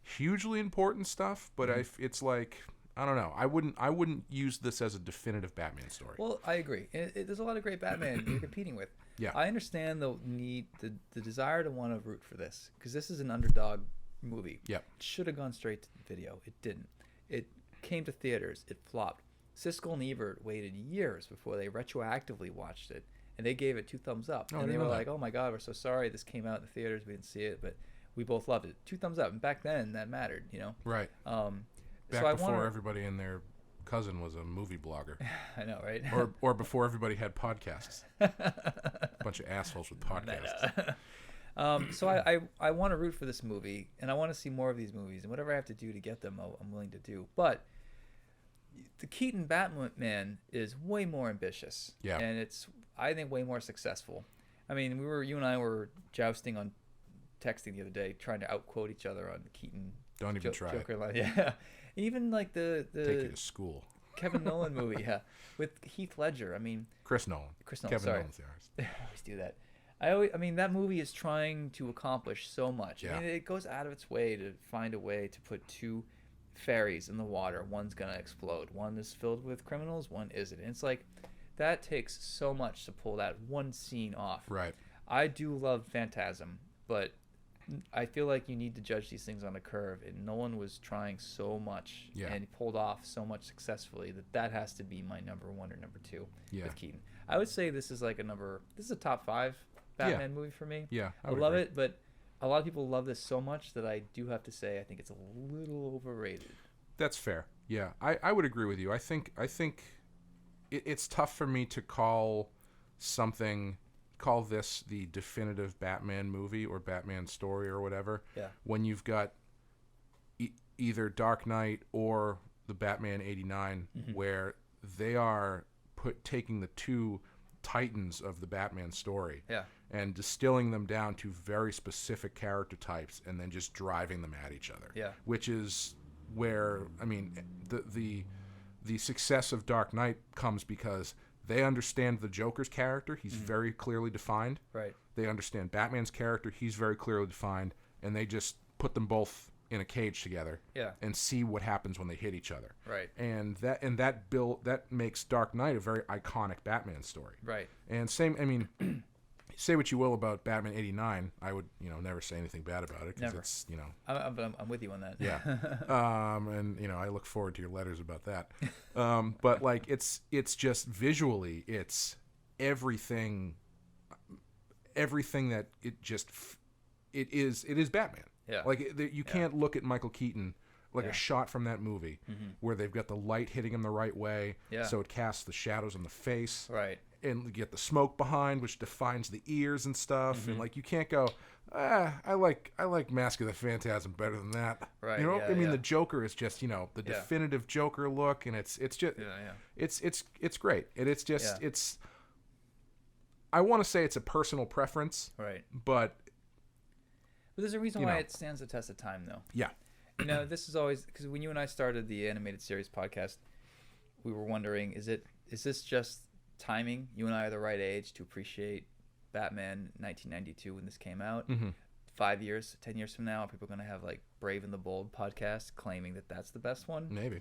hugely important stuff, but it's like, I don't know. I wouldn't use this as a definitive Batman story. Well, I agree. There's a lot of great Batman you're competing with. Yeah. I understand the need, the desire to want to root for this, because this is an underdog movie. Yeah. It should have gone straight to the video. It didn't. It came to theaters. It flopped. Siskel and Ebert waited years before they retroactively watched it, and they gave it 2 thumbs up. And they were like, "Oh my God, we're so sorry. This came out in the theaters. We didn't see it, but we both loved it. 2 thumbs up." And back then, that mattered, Right. Back before everybody and their cousin was a movie blogger. I know, right? or before everybody had podcasts. A bunch of assholes with podcasts. So I want to root for this movie, and I want to see more of these movies, and whatever I have to do to get them, I'm willing to do. But the Keaton Batman is way more ambitious. Yeah. And it's, I think, way more successful. I mean, you and I were jousting on texting the other day, trying to outquote each other on Keaton. Don't even try. Joker line. Yeah. Even like the Take you to school. Kevin Nolan movie, with Heath Ledger. I mean, Chris Nolan. Kevin Nolan's the artist. I always do that. I mean, that movie is trying to accomplish so much. Yeah. I mean, it goes out of its way to find a way to put 2 ferries in the water. One's gonna explode. One is filled with criminals. One isn't. And it's like that takes so much to pull that one scene off. Right. I do love Phantasm, but I feel like you need to judge these things on a curve, and Nolan was trying so much and pulled off so much successfully that has to be my number 1 or number 2 with Keaton. I would say this is like this is a top 5 Batman movie for me. Yeah, I love it, but a lot of people love this so much that I do have to say I think it's a little overrated. That's fair. Yeah, I would agree with you. I think it's tough for me to call this the definitive Batman movie or Batman story or whatever. Yeah. When you've got either Dark Knight or the Batman 89, where they are taking the 2 titans of the Batman story and distilling them down to very specific character types and then just driving them at each other. Yeah. Which is where, I mean, the success of Dark Knight comes because they understand the Joker's character. He's very clearly defined. Right. They understand Batman's character. He's very clearly defined. And they just put them both in a cage together and see what happens when they hit each other. Right. And that makes Dark Knight a very iconic Batman story. Right. And say what you will about Batman '89, I would never say anything bad about it because it's I'm with you on that. Yeah. And I look forward to your letters about that. But like it's just visually, it's everything that it is Batman. Yeah. Like you can't look at Michael Keaton like a shot from that movie where they've got the light hitting him the right way, so it casts the shadows on the face, right, and you get the smoke behind, which defines the ears and stuff, and like you can't go, I like Mask of the Phantasm better than that, right? I mean, the Joker is just the definitive Joker look, and it's just it's great, and it's just it's. I want to say it's a personal preference, right? But there's a reason why it stands the test of time, though. Yeah. This is always because when you and I started the animated series podcast, we were wondering, is this just timing? You and I are the right age to appreciate Batman 1992 when this came out. 5 years, 10 years from now, are people going to have like Brave and the Bold podcast claiming that that's the best one? Maybe.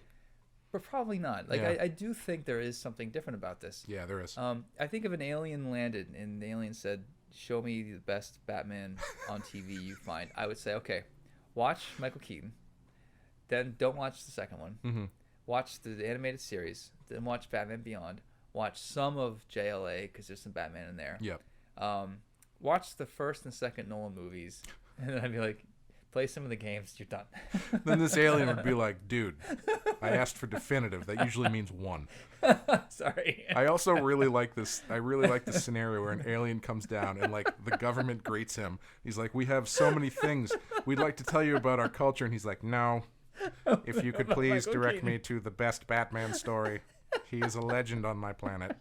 But probably not. Like I do think there is something different about this. Yeah, there is. I think if an alien landed and the alien said, "Show me the best Batman on TV you find," I would say, okay, watch Michael Keaton. Then don't watch the second one. Watch the animated series. Then watch Batman Beyond. Watch some of JLA because there's some Batman in there. Yep. Watch the first and second Nolan movies, and then I'd be like, play some of the games. You're done. Then this alien would be like, dude, I asked for definitive. That usually means one. Sorry. I also really like this. I really like the scenario where an alien comes down and like the government greets him. He's like, we have so many things we'd like to tell you about our culture. And he's like, no. If you could please direct me to the best Batman story. He is a legend on my planet.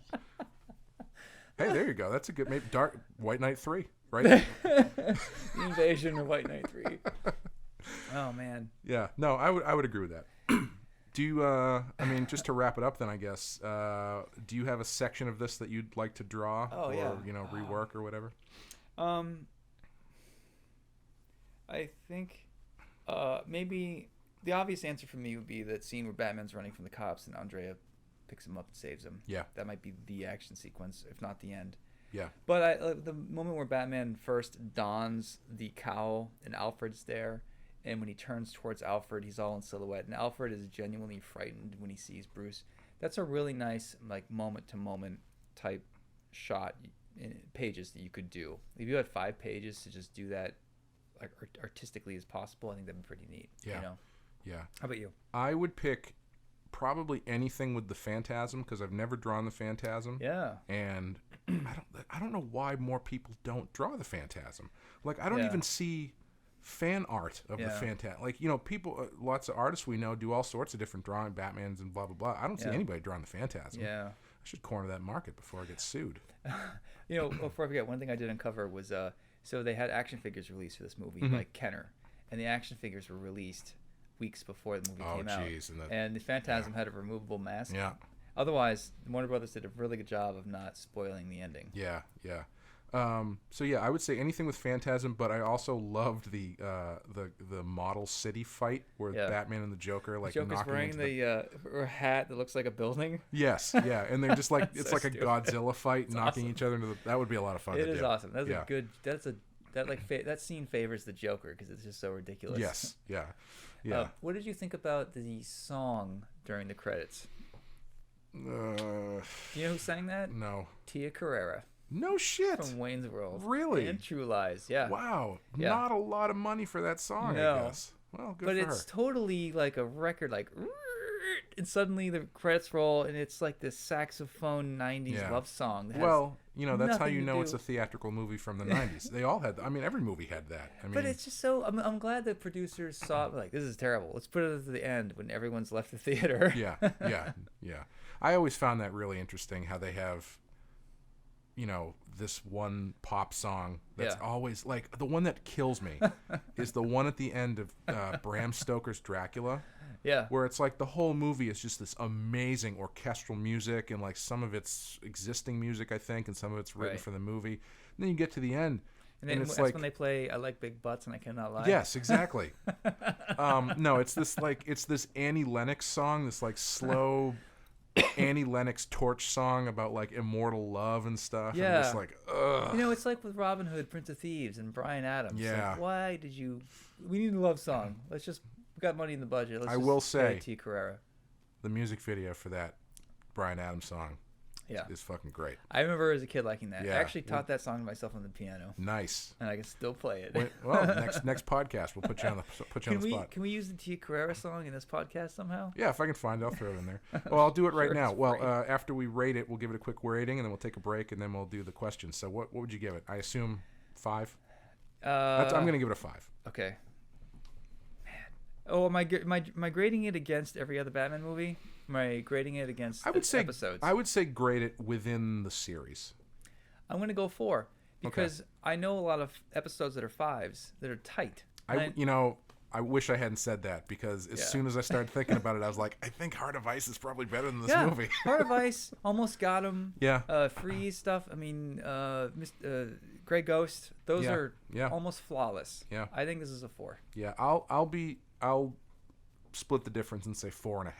Hey, there you go. That's a good, maybe White Knight 3, right? The Invasion of White Knight 3. Oh man. Yeah. No, I would agree with that. Do you? I mean, just to wrap it up, then I guess. Do you have a section of this that you'd like to draw, or rework or whatever? I think maybe the obvious answer for me would be that scene where Batman's running from the cops and Andrea picks him up and saves him. Yeah. That might be the action sequence, if not the end. Yeah. But the moment where Batman first dons the cowl and Alfred's there, and when he turns towards Alfred, he's all in silhouette, and Alfred is genuinely frightened when he sees Bruce. That's a really nice like moment-to-moment type shot in pages that you could do. If you had 5 pages to just do that like artistically as possible, I think that'd be pretty neat. Yeah. Yeah. How about you? I would pick probably anything with the Phantasm because I've never drawn the Phantasm. Yeah. And I don't know why more people don't draw the Phantasm. Like I don't even see fan art of the Phantasm. Like people, lots of artists we know do all sorts of different drawing, Batmans and blah blah blah. I don't see anybody drawing the Phantasm. Yeah. I should corner that market before I get sued. Before I forget, one thing I did uncover was so they had action figures released for this movie, like Kenner, and the action figures were released weeks before the movie came out. And the Phantasm had a removable mask. Yeah. Otherwise, Warner Brothers did a really good job of not spoiling the ending. Yeah, yeah. So yeah, I would say anything with Phantasm, but I also loved the model city fight where Batman and the Joker like Joker's knocking wearing the hat that looks like a building. Yes, yeah, and they're just like it's so like stupid. A Godzilla fight, knocking each other into the. That would be a lot of fun. It is awesome. That's a good. That scene favors the Joker because it's just so ridiculous. Yes, yeah, yeah. What did you think about the song during the credits? Do you know who sang that? No. Tia Carrera. No shit. From Wayne's World. Really? And True Lies, yeah. Wow. Yeah. Not a lot of money for that song, no. I guess. Well, good but for her. But it's totally like a record, like, and suddenly the credits roll, and it's like this saxophone 90s love song. Well, that's how you know it's a theatrical movie from the 90s. They all had, every movie had that. But it's just so, I'm glad the producers saw it, like, this is terrible. Let's put it at the end when everyone's left the theater. Yeah. I always found that really interesting how they have, this one pop song that's always, like, the one that kills me is the one at the end of Bram Stoker's Dracula. Yeah. Where it's like the whole movie is just this amazing orchestral music and like some of it's existing music, I think, and some of it's written for the movie. And then you get to the end. And then that's when they play I Like Big Butts and I Cannot Lie. Yes, exactly. No, it's this Annie Lennox song, this like slow Annie Lennox Torch song about like immortal love and stuff. Yeah. And just like, ugh. You know, it's like with Robin Hood, Prince of Thieves, and Bryan Adams. Yeah. Like, why did you? We need a love song. We got money in the budget. Let's I just will say, pay T. Carrera. The music video for that Bryan Adams song is fucking great. I remember as a kid liking that. Yeah. I actually taught that song to myself on the piano. Nice. And I can still play it. Well, next podcast we'll put you on the spot. Can we use the T. Carrera song in this podcast somehow? Yeah, if I can find it, I'll throw it in there. Well, I'll do it right now. Well, after we rate it, we'll give it a quick rating, and then we'll take a break, and then we'll do the questions. So what would you give it? I assume 5? I'm going to give it a 5. Okay. Oh, am I grading it against every other Batman movie? Am I grading it against episodes? I would say grade it within the series. I'm going to go 4 because I know a lot of episodes that are 5s that are tight. I wish I hadn't said that because as soon as I started thinking about it, I was like, I think Heart of Ice is probably better than this movie. Heart of Ice, Almost Got Him. Yeah. Freeze stuff. I mean, Grey Ghost. Those are almost flawless. Yeah. I think this is a 4. Yeah. I'll split the difference and say 4.5.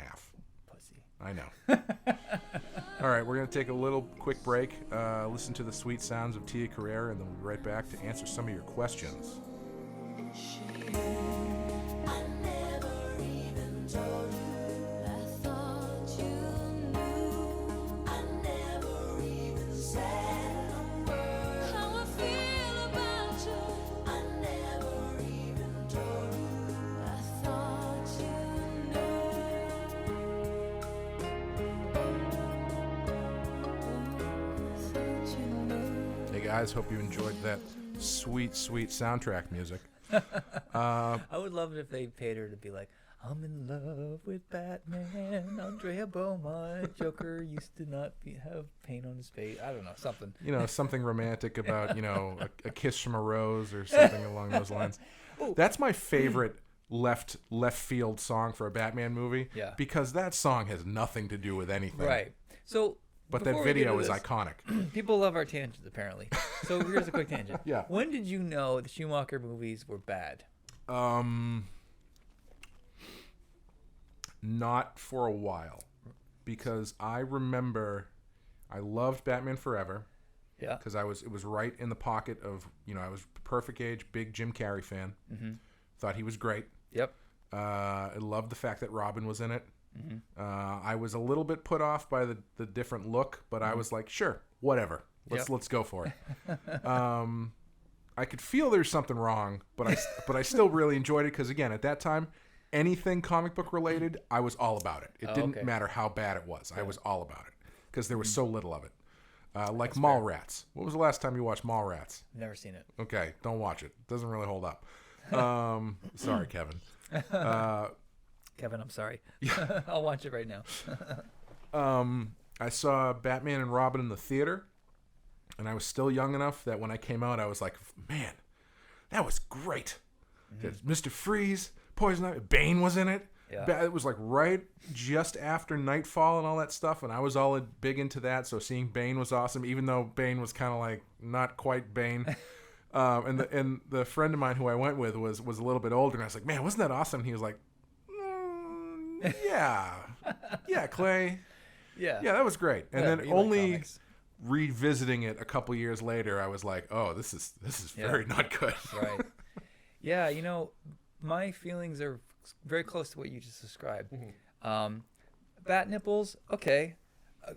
Pussy. I know. All right, we're going to take a little quick break, listen to the sweet sounds of Tia Carrera, and then we'll be right back to answer some of your questions. Guys, hope you enjoyed that sweet soundtrack music. I would love it if they paid her to be like, I'm in love with Batman, Andrea Beaumont, Joker used to not have paint on his face. I don't know, something. Something romantic about, a kiss from a rose or something along those lines. Ooh. That's my favorite left field song for a Batman movie. Yeah. Because that song has nothing to do with anything. Right. But that video is iconic. People love our tangents, apparently. So here's a quick tangent. Yeah. When did you know the Schumacher movies were bad? Not for a while. Because I remember I loved Batman Forever. Yeah. Because it was right in the pocket of, I was perfect age, big Jim Carrey fan. Mm-hmm. Thought he was great. Yep. I loved the fact that Robin was in it. Mm-hmm. I was a little bit put off by the different look, but I was like, sure, whatever. Let's go for it. I could feel there's something wrong, but I still really enjoyed it because again, at that time, anything comic book related, I was all about it. It didn't matter how bad it was. Yeah. I was all about it because there was so little of it. Like That's Mallrats. When was the last time you watched Mallrats? Never seen it. Okay, don't watch it. It doesn't really hold up. Sorry, Kevin. Kevin, I'm sorry. I'll watch it right now. I saw Batman and Robin in the theater, and I was still young enough that when I came out, I was like, man, that was great. Mm-hmm. Mr. Freeze, Poison Ivy, Bane was in it. Yeah. It was like right just after Nightfall and all that stuff, and I was all big into that, so seeing Bane was awesome, even though Bane was kind of like not quite Bane. And the friend of mine who I went with was a little bit older, and I was like, man, wasn't that awesome? And he was like, yeah, Clay. Yeah, that was great. And then only revisiting it a couple years later, I was like, oh, this is very not good. Right. Yeah, my feelings are very close to what you just described. Mm-hmm. Bat nipples, okay.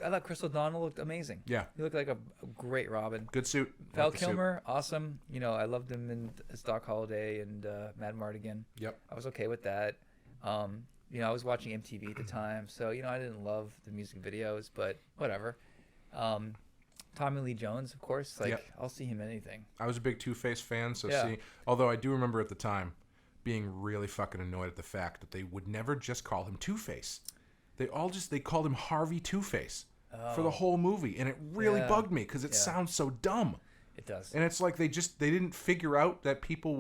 I thought Chris O'Donnell looked amazing. Yeah. He looked like a great Robin. Good suit. Val Kilmer, awesome. I loved him in Doc Holliday and Mad Mardigan. Yep. I was okay with that. I was watching MTV at the time, so, I didn't love the music videos, but whatever. Tommy Lee Jones, of course. I'll see him in anything. I was a big Two-Face fan, although I do remember at the time being really fucking annoyed at the fact that they would never just call him Two-Face. They called him Harvey Two-Face for the whole movie, and it really bugged me because it sounds so dumb. It does. And it's like they didn't figure out that people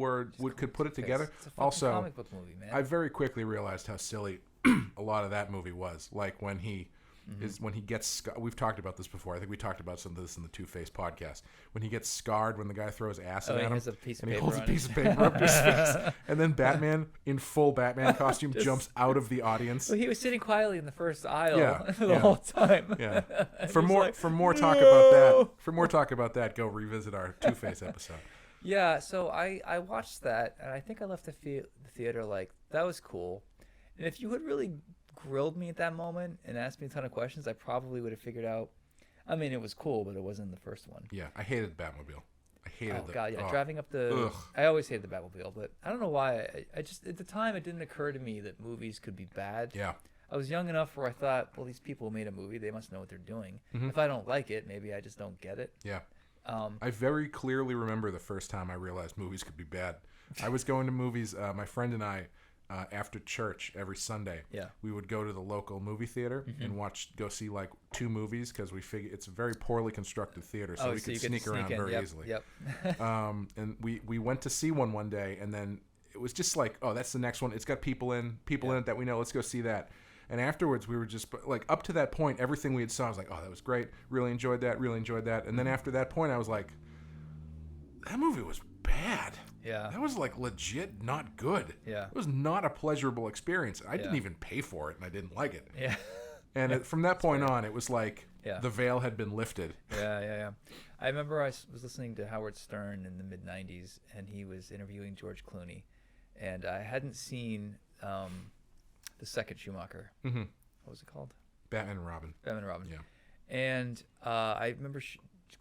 could put it together. It's a fucking comic book movie, man. I very quickly realized how silly a lot of that movie was. Like when he is when he gets. We've talked about this before. I think we talked about some of this in the Two-Face podcast. When he gets scarred when the guy throws acid at him, he holds a piece of paper up to his face, and then Batman in full Batman costume jumps out of the audience. Well, he was sitting quietly in the first aisle the whole time. Yeah. For more talk about that, go revisit our Two-Face episode. Yeah, so I watched that, and I think I left the theater like, that was cool. And if you had really grilled me at that moment and asked me a ton of questions, I probably would have figured out. I mean, it was cool, but it wasn't the first one. Yeah, I hated the Batmobile. I hated it. Oh, God, yeah. Driving up Ugh. I always hated the Batmobile, but I don't know why. I just, at the time, it didn't occur to me that movies could be bad. Yeah. I was young enough where I thought, well, these people who made a movie, they must know what they're doing. Mm-hmm. If I don't like it, maybe I just don't get it. Yeah. I very clearly remember the first time I realized movies could be bad. I was going to movies, my friend and I, after church every Sunday, we would go to the local movie theater and go see like 2 movies because we figure it's a very poorly constructed theater, so we could sneak around very easily. Yep. And we went to see one day, and then it was just like, oh, that's the next one. It's got people in it that we know. Let's go see that. And afterwards, we were just like, up to that point, everything we had saw, I was like, oh, that was great. Really enjoyed that. And then after that point, I was like, that movie was bad. Yeah. That was like legit not good. Yeah. It was not a pleasurable experience. I didn't even pay for it, and I didn't like it. Yeah. And from that point on, it was like the veil had been lifted. Yeah. I remember I was listening to Howard Stern in the mid-'90s, and he was interviewing George Clooney. And I hadn't seen the second Schumacher. Mm-hmm. What was it called? Batman and Robin. Yeah. And I remember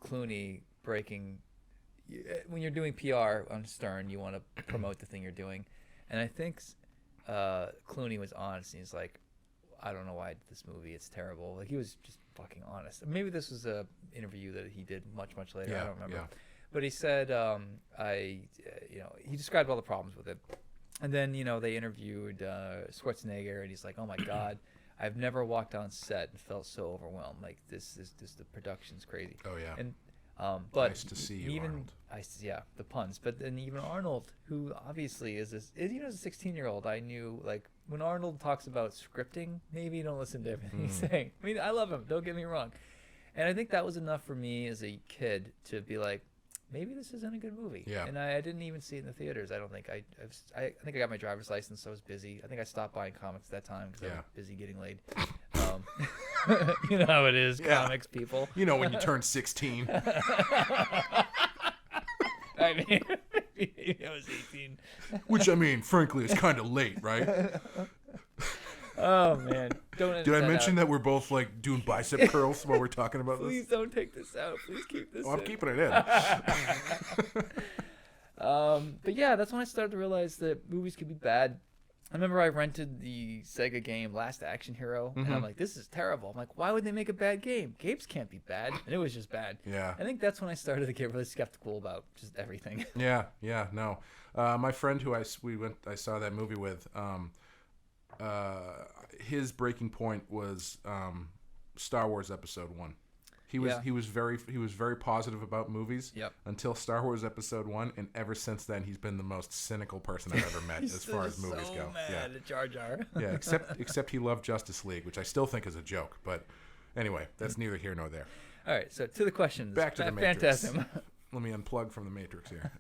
Clooney breaking... When you're doing PR on Stern, you want to promote the thing you're doing. And I think Clooney was honest, and he's like, I don't know why I did this movie. It's terrible. Like, he was just fucking honest. Maybe this was a interview that he did much later. I don't remember. Yeah. But he said, he described all the problems with it. And then, they interviewed Schwarzenegger, and he's like, oh my God, I've never walked on set and felt so overwhelmed. Like, this the production's crazy. Oh, yeah. And but nice to see you, Arnold. The puns. But then even Arnold, who obviously is even as a 16-year-old, I knew, like, when Arnold talks about scripting, maybe you don't listen to everything he's saying. I mean, I love him. Don't get me wrong. And I think that was enough for me as a kid to be like, maybe this isn't a good movie. Yeah. And I didn't even see it in the theaters. I don't think I think I got my driver's license, so I was busy. I think I stopped buying comics at that time because I was busy getting laid. You know how it is, comics people. You know when you turn 16. I mean, I was 18. Which, I mean, frankly, is kind of late, right? Oh, man. Did I mention that we're both, like, doing bicep curls while we're talking about Please don't take this out. Please keep this in. I'm keeping it in. But, yeah, that's when I started to realize that movies could be bad. I remember I rented the Sega game Last Action Hero, and I'm like, this is terrible. I'm like, why would they make a bad game? Games can't be bad. And it was just bad. Yeah. I think that's when I started to get really skeptical about just everything. Yeah, no. My friend who I saw that movie with, his breaking point was Star Wars Episode 1. He was very positive about movies until Star Wars Episode 1, and ever since then he's been the most cynical person I've ever met as far as movies go. Mad at Jar Jar. Yeah, except he loved Justice League, which I still think is a joke. But anyway, that's neither here nor there. All right, so to the questions. Back to the Matrix. Phantasm. Let me unplug from the Matrix here.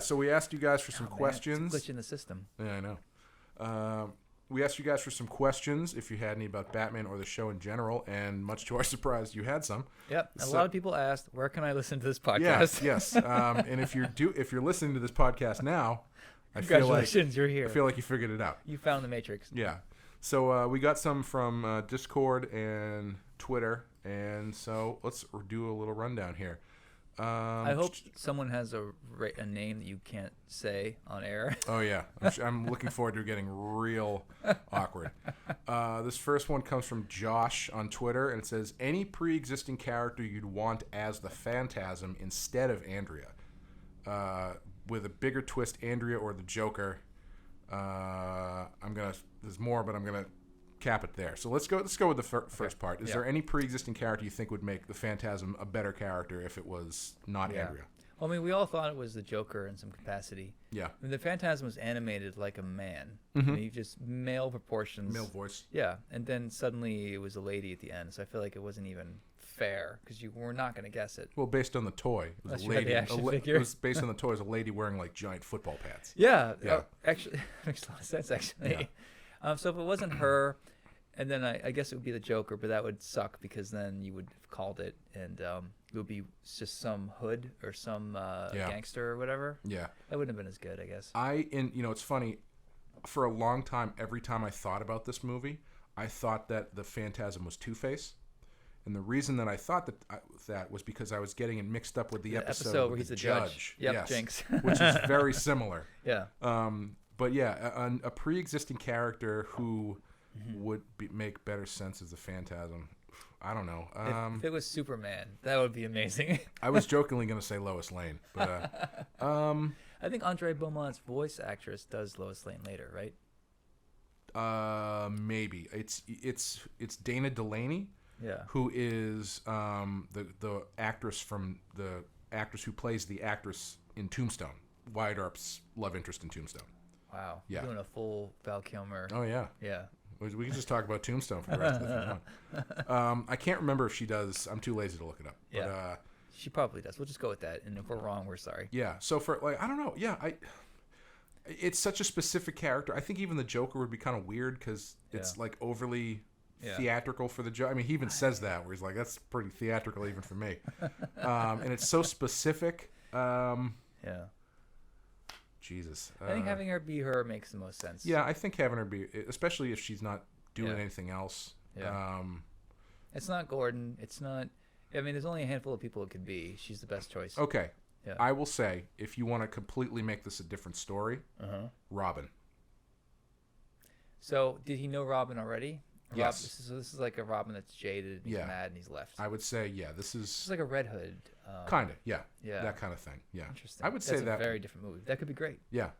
So we asked you guys for some questions. It's a glitch in the system. Yeah, I know. We asked you guys for some questions if you had any about Batman or the show in general, and much to our surprise, you had some. Yep. A lot of people asked, "Where can I listen to this podcast?" Yes. And if you're listening to this podcast now, congratulations, you're here. I feel like you figured it out. You found the Matrix. Yeah. So we got some from Discord and Twitter, and so let's do a little rundown here. I hope someone has a name that you can't say on air. Oh, yeah. I'm looking forward to getting real awkward. This first one comes from Josh on Twitter, and it says, any pre-existing character you'd want as the Phantasm instead of Andrea. With a bigger twist, Andrea or the Joker. There's more, but I'm going to cap it there. So let's go with the first part. Is there any pre-existing character you think would make the Phantasm a better character if it was not Andrea? Well, I mean, we all thought it was the Joker in some capacity. Yeah. I mean, the Phantasm was animated like a man. I mean, just male proportions. Male voice. Yeah, and then suddenly it was a lady at the end, so I feel like it wasn't even fair because you were not going to guess it. Well, based on the toy, it was Unless a you read lady. the action figure. It was based on the toy, it was a lady wearing like giant football pads. Yeah. Yeah. Actually, makes a lot of sense, actually. So if it wasn't her, and then I guess it would be the Joker, but that would suck because then you would have called it, and it would be just some hood or some gangster or whatever. Yeah. That wouldn't have been as good, I guess. It's funny. For a long time, every time I thought about this movie, I thought that the Phantasm was Two-Face. And the reason that I thought that was because I was getting it mixed up with the episode where with he's the the judge. Yep, Jinx. Which is very similar. Yeah. But yeah, a pre-existing character who would make better sense as the Phantasm. I don't know. If it was Superman, that would be amazing. I was jokingly going to say Lois Lane, but I think Andre Beaumont's voice actress does Lois Lane later, right? Maybe it's Dana Delaney. Yeah. Who is the actress who plays the actress in Tombstone, Wyatt Earp's love interest in Tombstone. Wow. Yeah. Doing a full Val Kilmer. Oh yeah. Yeah. We can just talk about Tombstone for the rest of the film. I can't remember if she does. I'm too lazy to look it up. Yeah. But, she probably does. We'll just go with that. And if we're wrong, we're sorry. Yeah. So for I don't know. Yeah. It's such a specific character. I think even the Joker would be kind of weird because it's like overly theatrical for the Joker. I mean, he even says that where he's like, "That's pretty theatrical even for me," and it's so specific. Yeah. Jesus. I think having her be her makes the most sense. Yeah, I think having her be, especially if she's not doing anything else. Yeah. It's not Gordon. It's not. I mean, there's only a handful of people it could be. She's the best choice. Okay. Yeah. I will say, if you want to completely make this a different story, Robin. So, did he know Robin already? Yes. This is like a Robin that's jaded, and he's mad, and he's left. I would say, this is... It's like a Red Hood. Kind of, yeah. That kind of thing, yeah. Interesting. I would say that's a very different movie. That could be great. Yeah.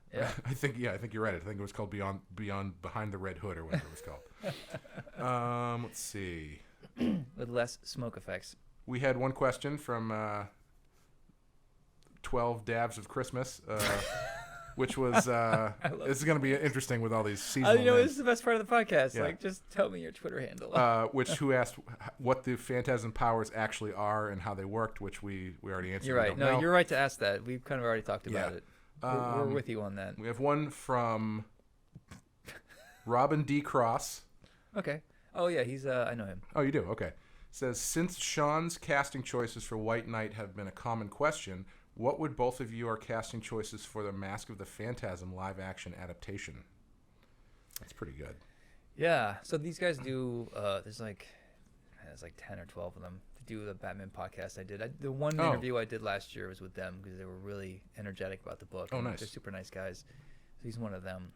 I think you're right. I think it was called Behind the Red Hood, or whatever it was called. Let's see. With less smoke effects. We had one question from 12 Dabs of Christmas. Which was this is going to be interesting with all these seasonal names. This is the best part of the podcast. Yeah. Like, just tell me your Twitter handle. Who asked what the Phantasm powers actually are and how they worked, which we already answered. You're right. No, you're right to ask that. We've kind of already talked about it. We're with you on that. We have one from Robin D. Cross. Okay. Oh yeah, he's I know him. Oh, you do? Okay. Says, since Sean's casting choices for White Knight have been a common question, what would both of you are casting choices for the Mask of the Phantasm live-action adaptation? That's pretty good. Yeah. So these guys do. There's like 10 or 12 of them to do the Batman podcast. I did. The one interview I did last year was with them because they were really energetic about the book. Oh, nice. They're super nice guys. So he's one of them.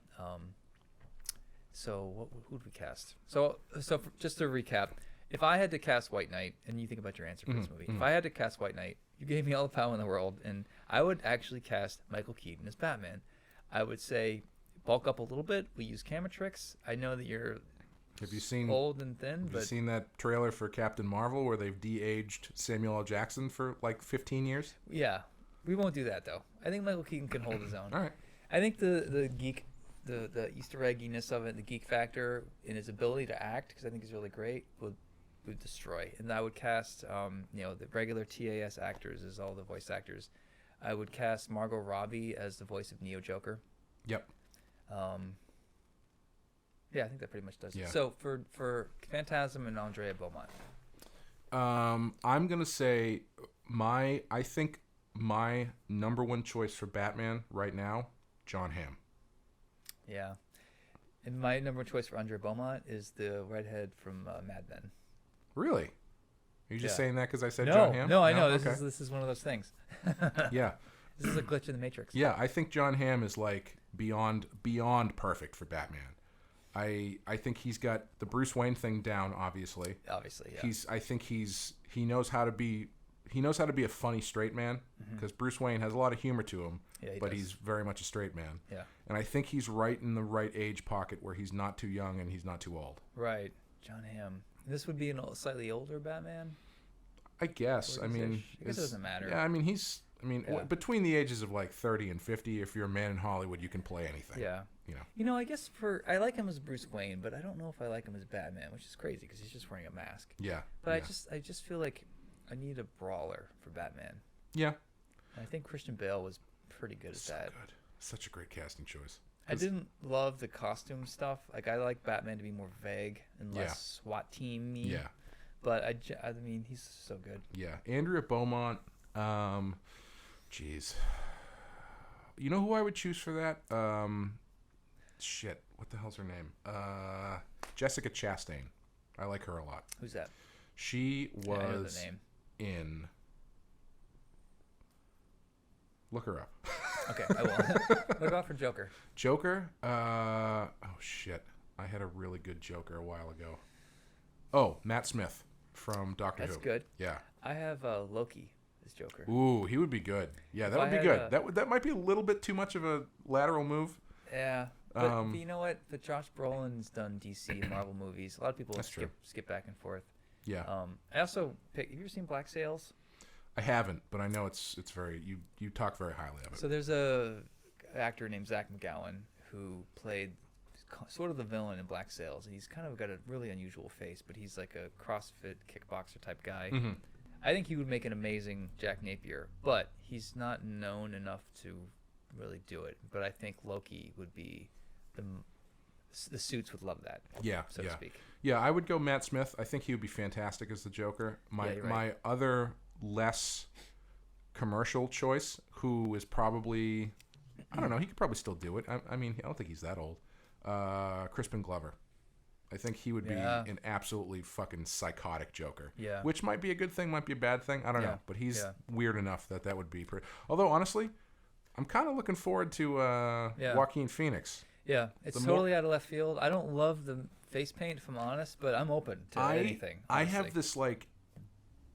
So who would we cast? So just to recap, if I had to cast White Knight, and you think about your answer for this movie, if I had to cast White Knight, you gave me all the power in the world, and I would actually cast Michael Keaton as Batman. I would say bulk up a little bit. We use camera tricks. I know that you're old and thin. Have you seen that trailer for Captain Marvel where they've de-aged Samuel L. Jackson for like 15 years? Yeah. We won't do that, though. I think Michael Keaton can hold his own. All right. I think the geek, the Easter egginess of it, the geek factor, and his ability to act, because I think he's really great, would destroy. And I would cast, the regular TAS actors as all the voice actors. I would cast Margot Robbie as the voice of Neo Joker. Yep. Yeah, I think that pretty much does it. Yeah. So for Phantasm and Andrea Beaumont. I'm gonna say I think my number one choice for Batman right now, John Hamm. Yeah. And my number one choice for Andrea Beaumont is the redhead from Mad Men. Really? Are you just saying that because I said no, John Hamm? No, I know. This is one of those things. Yeah. This is a glitch in the Matrix. Yeah, I think John Hamm is like beyond perfect for Batman. I think he's got the Bruce Wayne thing down, obviously. Obviously, yeah. I think he knows how to be he knows how to be a funny straight man, because Bruce Wayne has a lot of humor to him, but he's very much a straight man. Yeah. And I think he's right in the right age pocket where he's not too young and he's not too old. Right. John Hamm. This would be a slightly older Batman? I guess. I mean, I guess it doesn't matter. Yeah, I mean, between the ages of like 30 and 50, if you're a man in Hollywood, you can play anything. Yeah. I guess I like him as Bruce Wayne, but I don't know if I like him as Batman, which is crazy because he's just wearing a mask. Yeah. But I just feel like I need a brawler for Batman. Yeah. And I think Christian Bale was pretty good at that. Good. Such a great casting choice. I didn't love the costume stuff. Like, I like Batman to be more vague and less SWAT team-y. Yeah. But I mean, he's so good. Yeah. Andrea Beaumont. Jeez. You know who I would choose for that? Shit. What the hell's her name? Jessica Chastain. I like her a lot. Who's that? She was I know the name. in. Look her up. Okay, I will. What about for Joker? Joker? Oh, shit. I had a really good Joker a while ago. Oh, Matt Smith from Doctor Who. That's good. Yeah. I have Loki as Joker. Ooh, he would be good. Yeah, that would be good. That might be a little bit too much of a lateral move. Yeah. But you know what? But Josh Brolin's done DC and Marvel movies. A lot of people skip back and forth. Yeah. I also have you ever seen Black Sails? I haven't, but I know it's very you talk very highly of it. So there's a actor named Zach McGowan who played sort of the villain in Black Sails, and he's kind of got a really unusual face, but he's like a CrossFit kickboxer type guy. Mm-hmm. I think he would make an amazing Jack Napier, but he's not known enough to really do it. But I think Loki would be the suits would love that. Yeah, so to speak. Yeah, I would go Matt Smith. I think he would be fantastic as the Joker. My other less commercial choice, who is probably, I don't know, he could probably still do it. I mean, I don't think he's that old. Crispin Glover. I think he would be an absolutely fucking psychotic Joker. Yeah. Which might be a good thing, might be a bad thing. I don't know. But he's weird enough that would be pretty. Although, honestly, I'm kind of looking forward to Joaquin Phoenix. Yeah, it's totally out of left field. I don't love the face paint, if I'm honest, but I'm open to anything. Honestly. I have this, like,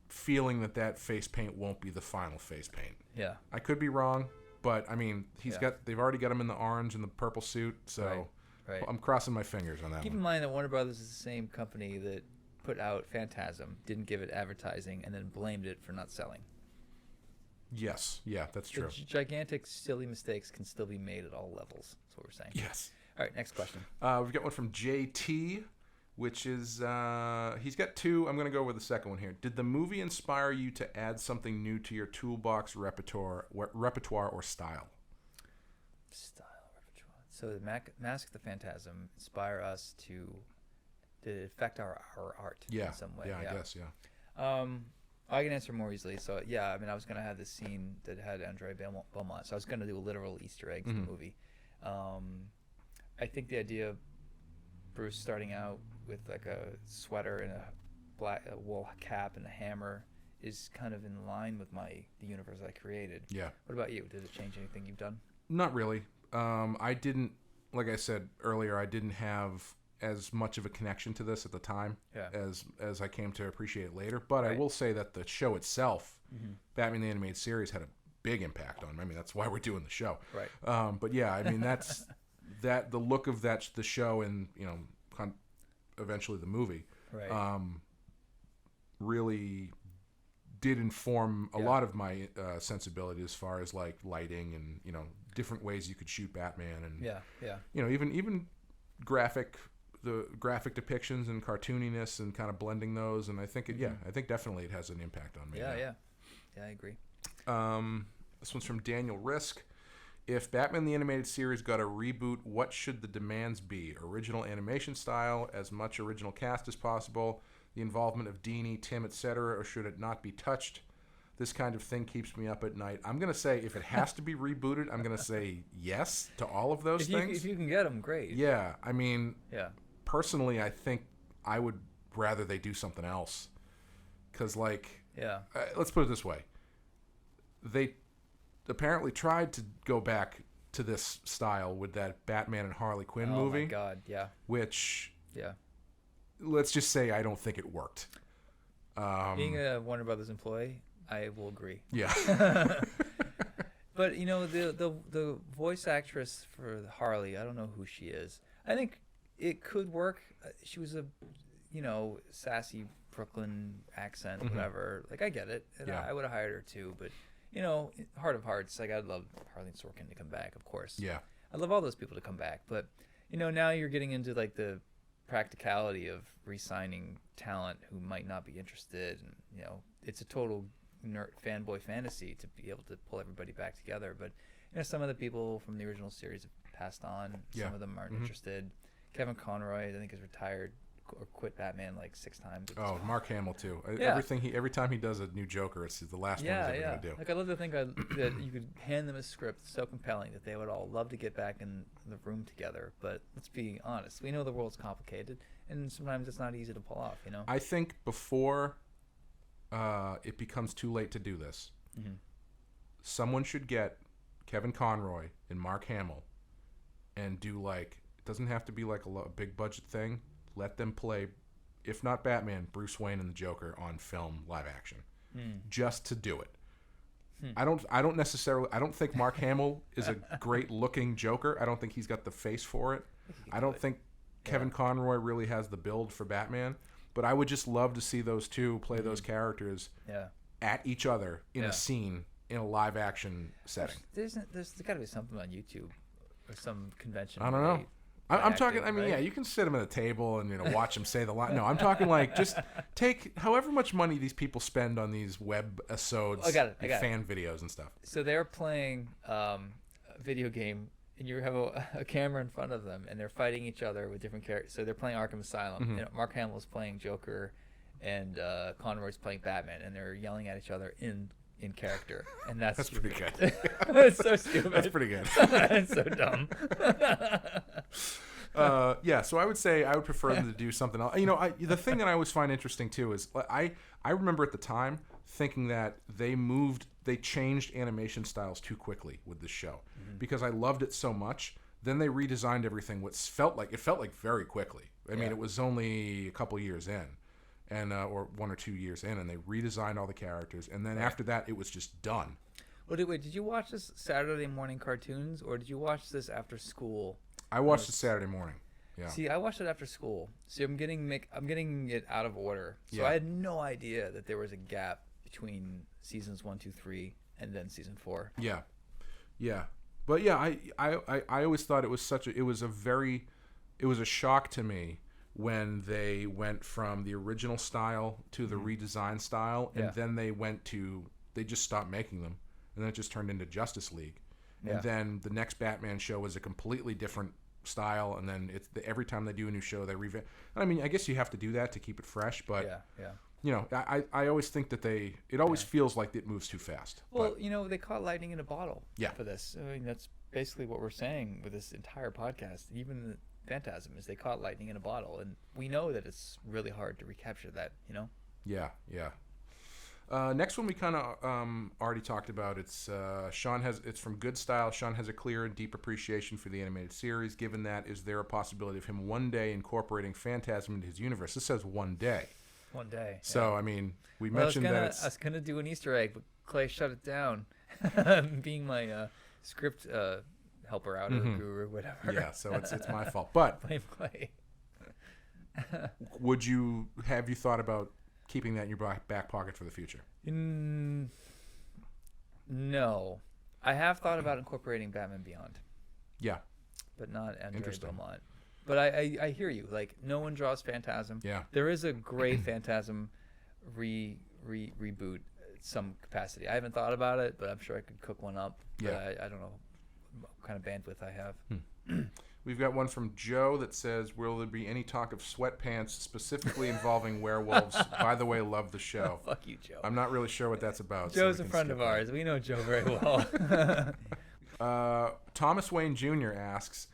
feeling that face paint won't be the final face paint. Yeah. I could be wrong, but, I mean, they've already got him in the orange and the purple suit, so right. I'm crossing my fingers on that Keep in mind that Warner Brothers is the same company that put out Phantasm, didn't give it advertising, and then blamed it for not selling. Yes. Yeah, that's true. Gigantic, silly mistakes can still be made at all levels. That's what we're saying. Yes. All right, next question. We've got one from JT, which is, he's got two. I'm going to go with the second one here. Did the movie inspire you to add something new to your toolbox repertoire or style? So the Mask of the Phantasm inspire us to affect our art in some way. Yeah, I guess, yeah. I can answer more easily. So, yeah, I mean, I was going to have this scene that had Andrea Beaumont. So I was going to do a literal Easter egg in the movie. I think the idea of Bruce starting out with like a sweater and a wool cap and a hammer is kind of in line with the universe I created. Yeah. What about you? Did it change anything you've done? Not really. I didn't, like I said earlier, I didn't have as much of a connection to this at the time as I came to appreciate it later. But I will say that the show itself, Batman the Animated Series, had a big impact on me. I mean, that's why we're doing the show. Right. But yeah, I mean, that's the look of the show and, eventually the movie, really did inform a lot of my sensibility as far as like lighting and, different ways you could shoot Batman and even graphic depictions and cartooniness and kind of blending those, and I think I think definitely it has an impact on me. Yeah, I agree. This one's from Daniel Risk. If Batman the Animated Series got a reboot, what should the demands be? Original animation style, as much original cast as possible, the involvement of Dini, Tim, etc., or should it not be touched? This kind of thing keeps me up at night. I'm going to say if it has to be rebooted, I'm going to say yes to all of those things. If you can get them, great. Yeah, I mean, personally, I think I would rather they do something else. Because, let's put it this way. They apparently tried to go back to this style with that Batman and Harley Quinn movie. Oh, my God, yeah. Which, let's just say I don't think it worked. Being a Warner Brothers employee, I will agree. Yeah. But you know, the voice actress for Harley, I don't know who she is. I think it could work. She was a, you know, sassy Brooklyn accent, whatever. Like, I get it. And I would have hired her too. But, you know, heart of hearts, like, I'd love Harley Sorkin to come back, of course. Yeah. I'd love all those people to come back. But, you know, now you're getting into, like, the practicality of re-signing talent who might not be interested. And, you know, it's a total nerd fanboy fantasy to be able to pull everybody back together. But, you know, some of the people from the original series have passed on. Some of them aren't interested. Kevin Conroy, I think, is retired or quit Batman like 6 times. Oh, Mark Hamill too. Every time he does a new Joker, it's the last one he's ever going to do. Like, I love to think that you could hand them a script so compelling that they would all love to get back in the room together. But let's be honest, we know the world's complicated, and sometimes it's not easy to pull off. You know. I think before it becomes too late to do this, someone should get Kevin Conroy and Mark Hamill and do, like, it doesn't have to be like a big budget thing. Let them play, if not Batman, Bruce Wayne and the Joker on film, live action, just to do it. I don't think Mark Hamill is a great looking Joker. I don't think he's got the face for it. I don't think Kevin Conroy really has the build for Batman. But I would just love to see those two play those characters at each other in a scene in a live action setting. There's got to be something on YouTube or some convention. I don't know. I'm talking. I mean, right? You can sit them at a table and watch them say the line. No, I'm talking like just take however much money these people spend on these web episodes, fan videos and stuff. So they're playing a video game, and you have a camera in front of them, and they're fighting each other with different characters. So they're playing Arkham Asylum. And Mark Hamill's playing Joker, and Conroy's playing Batman, and they're yelling at each other in character, and that's pretty good. It's so stupid. That's pretty good. It's so dumb. So I would say I would prefer them to do something else. The thing that I always find interesting too is I remember at the time thinking that they changed animation styles too quickly with this show because I loved it so much. Then they redesigned everything. It felt like very quickly. I mean, it was only a couple years in. And or 1 or 2 years in, and they redesigned all the characters, and then after that, it was just done. Wait, did you watch this Saturday morning cartoons, or did you watch this after school? I watched it Saturday morning. Yeah. See, I watched it after school. See, I'm getting it out of order, so I had no idea that there was a gap between seasons 1, 2, 3, and then season 4. Yeah, but I always thought it was it was a shock to me when they went from the original style to the redesigned style, and then they just stopped making them, and then it just turned into Justice League, and then the next Batman show was a completely different style, and then every time they do a new show, they revamp. I mean, I guess you have to do that to keep it fresh, but I always think that it always feels like it moves too fast. Well, they caught lightning in a bottle for this. I mean, that's basically what we're saying with this entire podcast. Even Phantasm is they caught lightning in a bottle, and we know that it's really hard to recapture that. Yeah. Next one we kind of already talked about. It's from Good Style. Sean has a clear and deep appreciation for the animated series. Given that, is there a possibility of him one day incorporating Phantasm into his universe? This says one day. One day. So I mean, we mentioned that I was gonna do an Easter egg, but Clay shut it down. Being my script helper out or guru or whatever. Yeah, so it's my fault. But blame Clay. Have you thought about keeping that in your back pocket for the future? No. I have thought about incorporating Batman Beyond. Yeah. But not Andre Beaumont. But I hear you. Like, no one draws Phantasm. Yeah. There is a great Phantasm reboot at some capacity. I haven't thought about it, but I'm sure I could cook one up. But I don't know what kind of bandwidth I have. We've got one from Joe that says, will there be any talk of sweatpants specifically involving werewolves? By the way, love the show. Fuck you, Joe. I'm not really sure what that's about. Joe's a friend of ours. We know Joe very well. Thomas Wayne Jr. asks,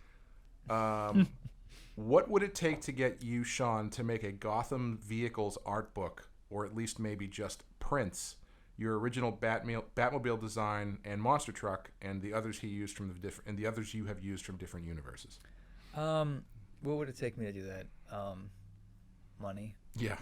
what would it take to get you, Sean, to make a Gotham Vehicles art book, or at least maybe just prints, your original Batmobile design and monster truck, and the others you have used from different universes? What would it take me to do that? Money. Yeah.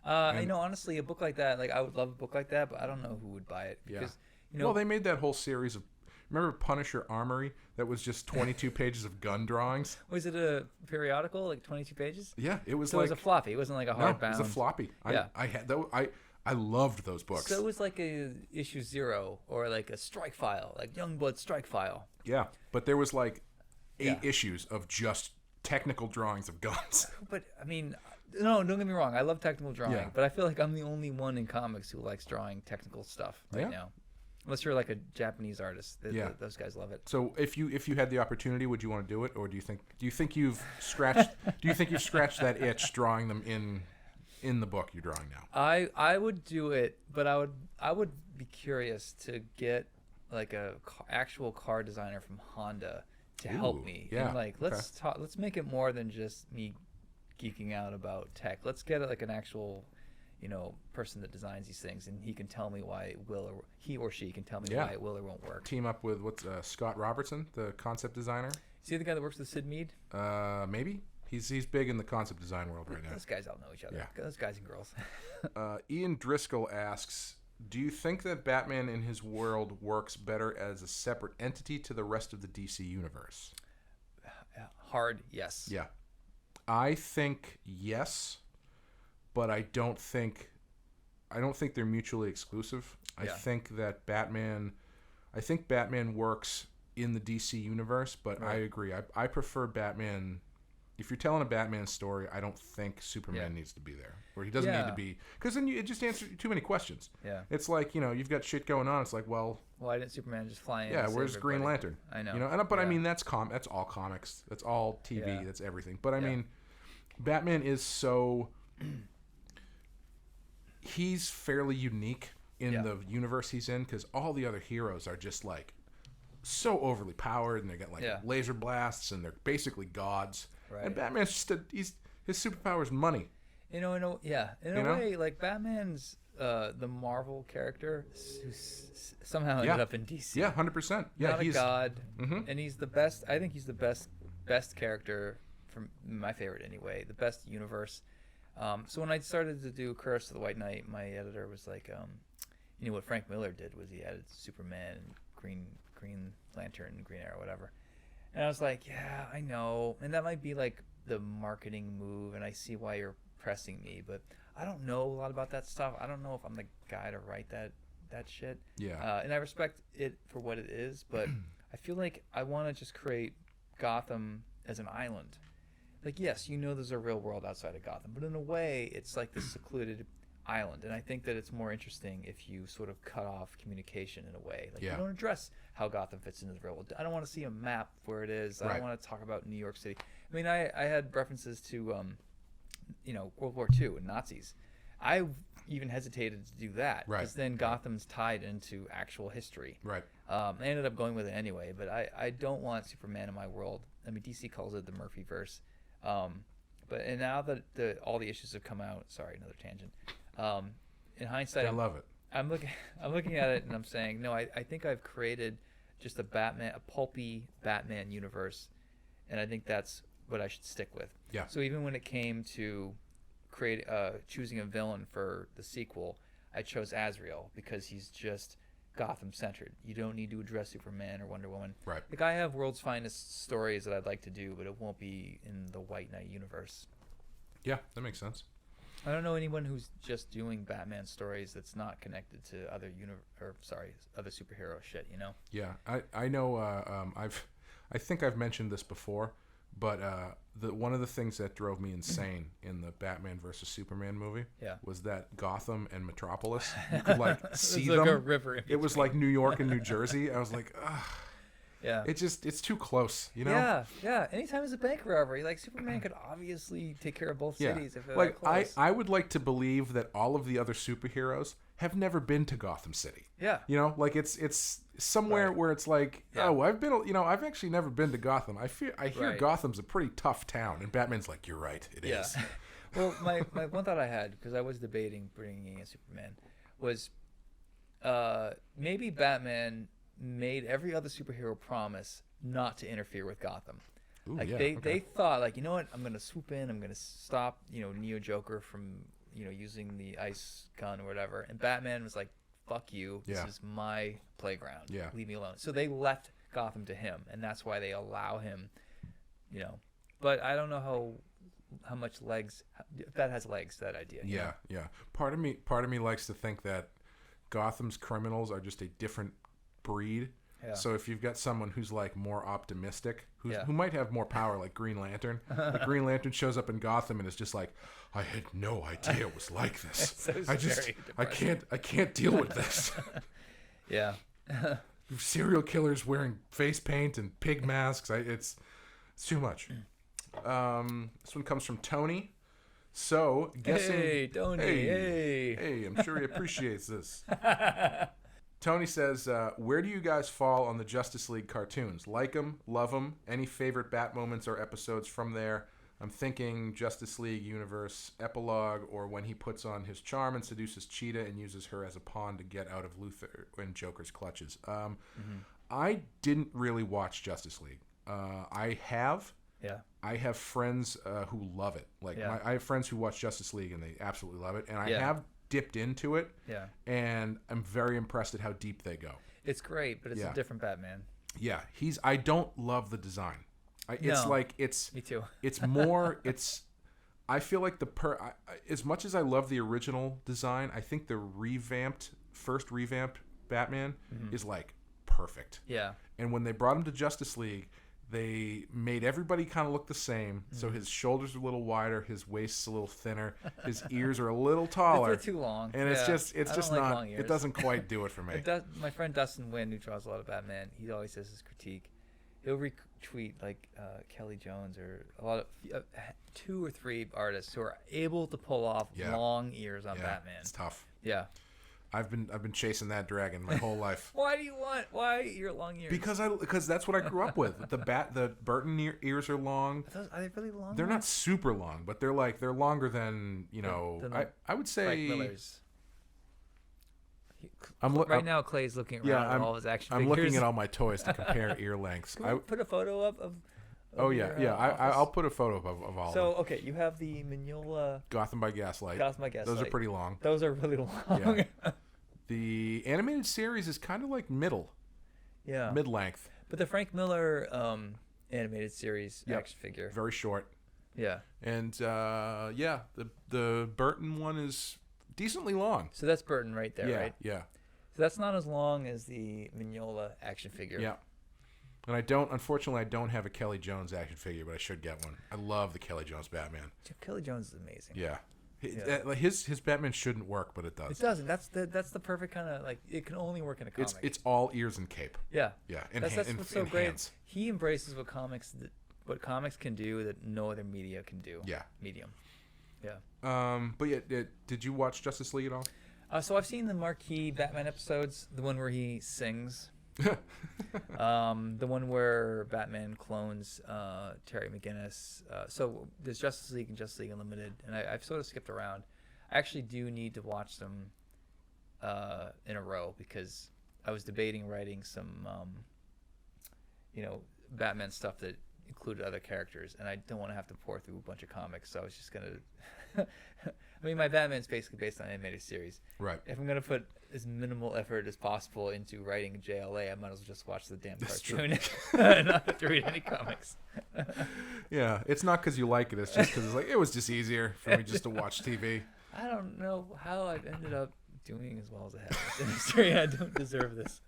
Honestly, a book like that, like I would love a book like that, but I don't know who would buy it because well, they made that whole series of. Remember Punisher Armory? That was just 22 pages of gun drawings. Was it a periodical, like 22 pages? Yeah, it was. So it was a floppy. It wasn't like a hardbound. No, it was a floppy. I had that. I loved those books. So it was like a issue 0 or like a strike file, like Youngblood strike file. Yeah, but there was like 8 issues of just technical drawings of guns. But I mean, no, don't get me wrong. I love technical drawing, but I feel like I'm the only one in comics who likes drawing technical stuff now. Unless you're like a Japanese artist, those guys love it. So if you had the opportunity, would you want to do it, or do you think you've scratched that itch drawing them in the book you're drawing now? I would do it, but I would be curious to get like a actual car designer from Honda to help me. Yeah. And like let's make it more than just me geeking out about tech. Let's get like an actual person that designs these things, and he can tell me why it will, or he or she can tell me why it will or won't work. Team up with Scott Robertson, the concept designer. Is he the guy that works with Sid Mead? Maybe. He's big in the concept design world right now. Those guys all know each other. Yeah. Those guys and girls. Ian Driscoll asks, do you think that Batman in his world works better as a separate entity to the rest of the DC universe? Hard yes. Yeah. I think yes, but I don't think they're mutually exclusive. I think Batman works in the DC universe, but I agree. I prefer Batman. If you're telling a Batman story, I don't think Superman needs to be there, or he doesn't need to be, because then it just answers too many questions. Yeah, it's like you've got shit going on. It's like, well, why didn't Superman just fly in? Yeah, where's Green Lantern? I know. But I mean that's all comics. That's all TV. That's everything. But I mean, Batman is so. He's fairly unique in the universe he's in, because all the other heroes are just like so overly powered, and they got like laser blasts, and they're basically gods. Right. And Batman's just his superpower is money. In a way, like Batman's the Marvel character who somehow ended up in DC. Yeah, 100%. Yeah, he's a god, and he's the best. I think he's the best character, from my favorite anyway. The best universe. So when I started to do Curse of the White Knight, my editor was like, what Frank Miller did was he added Superman and Green Lantern and Green Arrow, whatever. And I was like, yeah, I know. And that might be like the marketing move, and I see why you're pressing me, but I don't know a lot about that stuff. I don't know if I'm the guy to write that shit. Yeah. And I respect it for what it is, but I feel like I want to just create Gotham as an island. Like, yes, there's a real world outside of Gotham, but in a way, it's like this secluded island. And I think that it's more interesting if you sort of cut off communication in a way. Like, you don't address how Gotham fits into the real world. I don't want to see a map where it is. I don't want to talk about New York City. I mean, I had references to, World War II and Nazis. I even hesitated to do that, because then Gotham's tied into actual history. Right. I ended up going with it anyway, but I don't want Superman in my world. I mean, DC calls it the Murphyverse. And now that all the issues have come out, sorry, another tangent. In hindsight, I love it. I'm looking at it and I'm saying, no, I think I've created just a pulpy Batman universe, and I think that's what I should stick with. Yeah. So even when it came to choosing a villain for the sequel, I chose Azrael because he's just Gotham centered. You don't need to address Superman or Wonder Woman. Right. Like, I have World's Finest stories that I'd like to do, but it won't be in the White Knight universe. Yeah, that makes sense. I don't know anyone who's just doing Batman stories that's not connected to other other superhero shit. Yeah, I know. I think I've mentioned this before, but one of the things that drove me insane in the Batman versus Superman movie was that Gotham and Metropolis, you could like see them. Like a river. It was like New York and New Jersey. I was like, ugh. Yeah. It's too close, Yeah. Anytime there's a bank robbery, like Superman could obviously take care of both cities if they're that close. I would like to believe that all of the other superheroes have never been to Gotham City. Yeah. Like it's somewhere where it's like, I've actually never been to Gotham. I hear Gotham's a pretty tough town, and Batman's like, you're right, it is. Well, my one thought I had, because I was debating bringing in Superman, was maybe Batman made every other superhero promise not to interfere with Gotham. Ooh, they thought, like, you know what, I'm going to swoop in, I'm going to stop, Neo Joker from using the ice gun or whatever. And Batman was like, fuck you. This is my playground. Yeah. Leave me alone. So they left Gotham to him, and that's why they allow him, But I don't know how much legs that has legs, that idea. Yeah. Part of me likes to think that Gotham's criminals are just a different breed. Yeah. So if you've got someone who's like more optimistic, who might have more power, like Green Lantern, the Green Lantern shows up in Gotham and is just like, I had no idea it was like this. So I can't deal with this. Yeah. Serial killers wearing face paint and pig masks. It's too much. This one comes from Tony. So guessing. Hey, Tony. Hey, I'm sure he appreciates this. Tony says, where do you guys fall on the Justice League cartoons? Like them? Love them? Any favorite Bat moments or episodes from there? I'm thinking Justice League Universe epilogue, or when he puts on his charm and seduces Cheetah and uses her as a pawn to get out of Luthor and Joker's clutches. I didn't really watch Justice League. I have. Yeah. I have friends who love it. I have friends who watch Justice League and they absolutely love it. And I have dipped into it. Yeah. And I'm very impressed at how deep they go. It's great, but it's a different Batman. Yeah. I don't love the design. Me too. It's more. I feel like as much as I love the original design, I think the first revamped Batman is like perfect. Yeah. And when they brought him to Justice League, they made everybody kind of look the same. So his shoulders are a little wider, his waist's a little thinner, his ears are a little taller. They're too long. And it's just not. It doesn't quite do it for me. My friend Dustin Wynn, who draws a lot of Batman, he always says his critique. He'll retweet like Kelly Jones or a lot of 2 or 3 artists who are able to pull off long ears on Batman. It's tough. Yeah. I've been chasing that dragon my whole life. Why your long ears? Because that's what I grew up with. The Burton ears are long. Are they really long? They're not super long, but they're longer than I would say. Frank Miller's. Now Clay's looking around at all his action figures. I'm looking at all my toys to compare ear lengths. Can we put a photo up of I'll put a photo of all of them. So, okay, you have the Mignola... Gotham by Gaslight. Those are pretty long. Those are really long. Yeah. The animated series is kind of like mid-length. But the Frank Miller animated series action figure. Very short. Yeah. And, the Burton one is decently long. So that's Burton right there, right? Yeah. So that's not as long as the Mignola action figure. Yeah. And unfortunately, I don't have a Kelly Jones action figure, but I should get one. I love the Kelly Jones Batman. Kelly Jones is amazing. Yeah. His Batman shouldn't work, but it does. It doesn't. That's the perfect kind of, like, it can only work in a comic. It's all ears and cape. Yeah. Yeah. That's what's so great. Hands. He embraces what comics can do that no other media can do. Yeah. Medium. Yeah. But did you watch Justice League at all? So I've seen the marquee Batman episodes, the one where he sings. The one where Batman clones Terry McGinnis. So there's Justice League and Justice League Unlimited, and I've sort of skipped around. I actually do need to watch them in a row because I was debating writing some, Batman stuff that included other characters, and I don't want to have to pour through a bunch of comics, so I was just gonna. I mean, my Batman's basically based on an animated series. Right. If I'm gonna put as minimal effort as possible into writing JLA, I might as well just watch the damn cartoon and not have to read any comics. Yeah, it's not because you like it. It's just because it was just easier for me just to watch TV. I don't know how I've ended up doing as well as I have in this industry. I don't deserve this.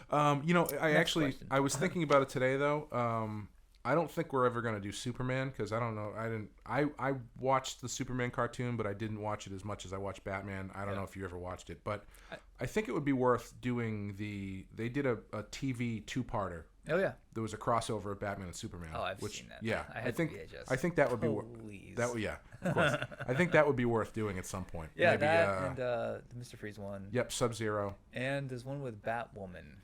I was thinking about it today though. I don't think we're ever going to do Superman because I don't know. I watched the Superman cartoon, but I didn't watch it as much as I watched Batman. I don't know if you ever watched it, but I think it would be worth doing they did a TV 2-parter. Oh yeah. There was a crossover of Batman and Superman. Oh, I've seen that. Yeah. I think that would be of course. I think that would be worth doing at some point. Yeah, maybe, and the Mr. Freeze one. Yep, Sub-Zero. And there's one with Batwoman.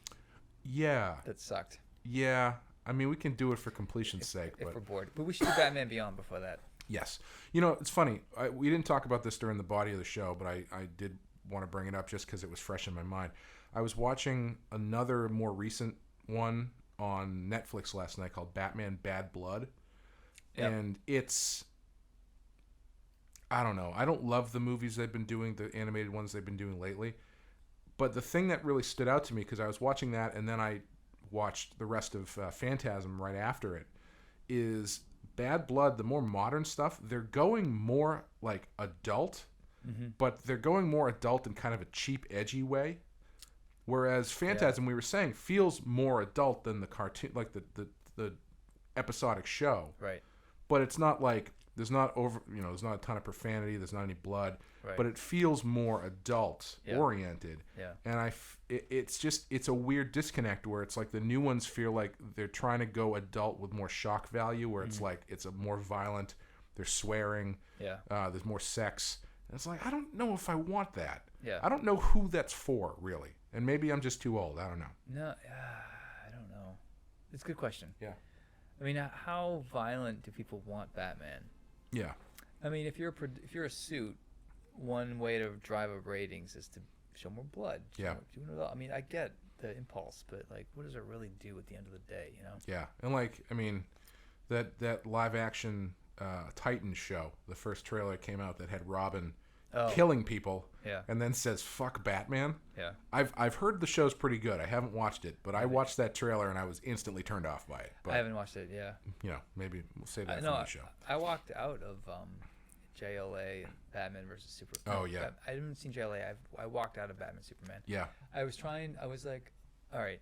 Yeah. That sucked. Yeah. I mean, we can do it for completion's sake. If we're bored. But we should do Batman Beyond before that. Yes. It's funny. We didn't talk about this during the body of the show, but I did want to bring it up just because it was fresh in my mind. I was watching another more recent one on Netflix last night called Batman Bad Blood. Yep. And it's I don't know. I don't love the movies they've been doing, the animated ones they've been doing lately. But the thing that really stood out to me, because I was watching that and then I watched the rest of Phantasm right after it, is Bad Blood, the more modern stuff, they're going more like adult, but they're going more adult in kind of a cheap, edgy way. Whereas Phantasm, we were saying, feels more adult than the cartoon, like the episodic show. Right. But it's not like, there's not there's not a ton of profanity, there's not any blood, but it feels more adult oriented. Yeah. And it's a weird disconnect where it's like the new ones feel like they're trying to go adult with more shock value, where it's like it's a more violent, they're swearing, there's more sex. And it's like, I don't know if I want that. Yeah. I don't know who that's for, really. And maybe I'm just too old. I don't know. No, I don't know. It's a good question. Yeah. I mean, how violent do people want Batman? Yeah. I mean, if you're a suit, one way to drive up ratings is to show more blood. Yeah. I mean, I get the impulse, but like, what does it really do at the end of the day? You know? Yeah, and like, I mean, that live action Titans show, the first trailer came out that had Robin killing people, and then says "fuck Batman." Yeah. I've heard the show's pretty good. I haven't watched it, but I watched that trailer and I was instantly turned off by it. But, I haven't watched it. Yeah. You know, maybe we'll save that for the show. I walked out of JLA and Batman versus Superman. Oh yeah. I haven't seen JLA. I walked out of Batman Superman. Yeah. I was like, all right,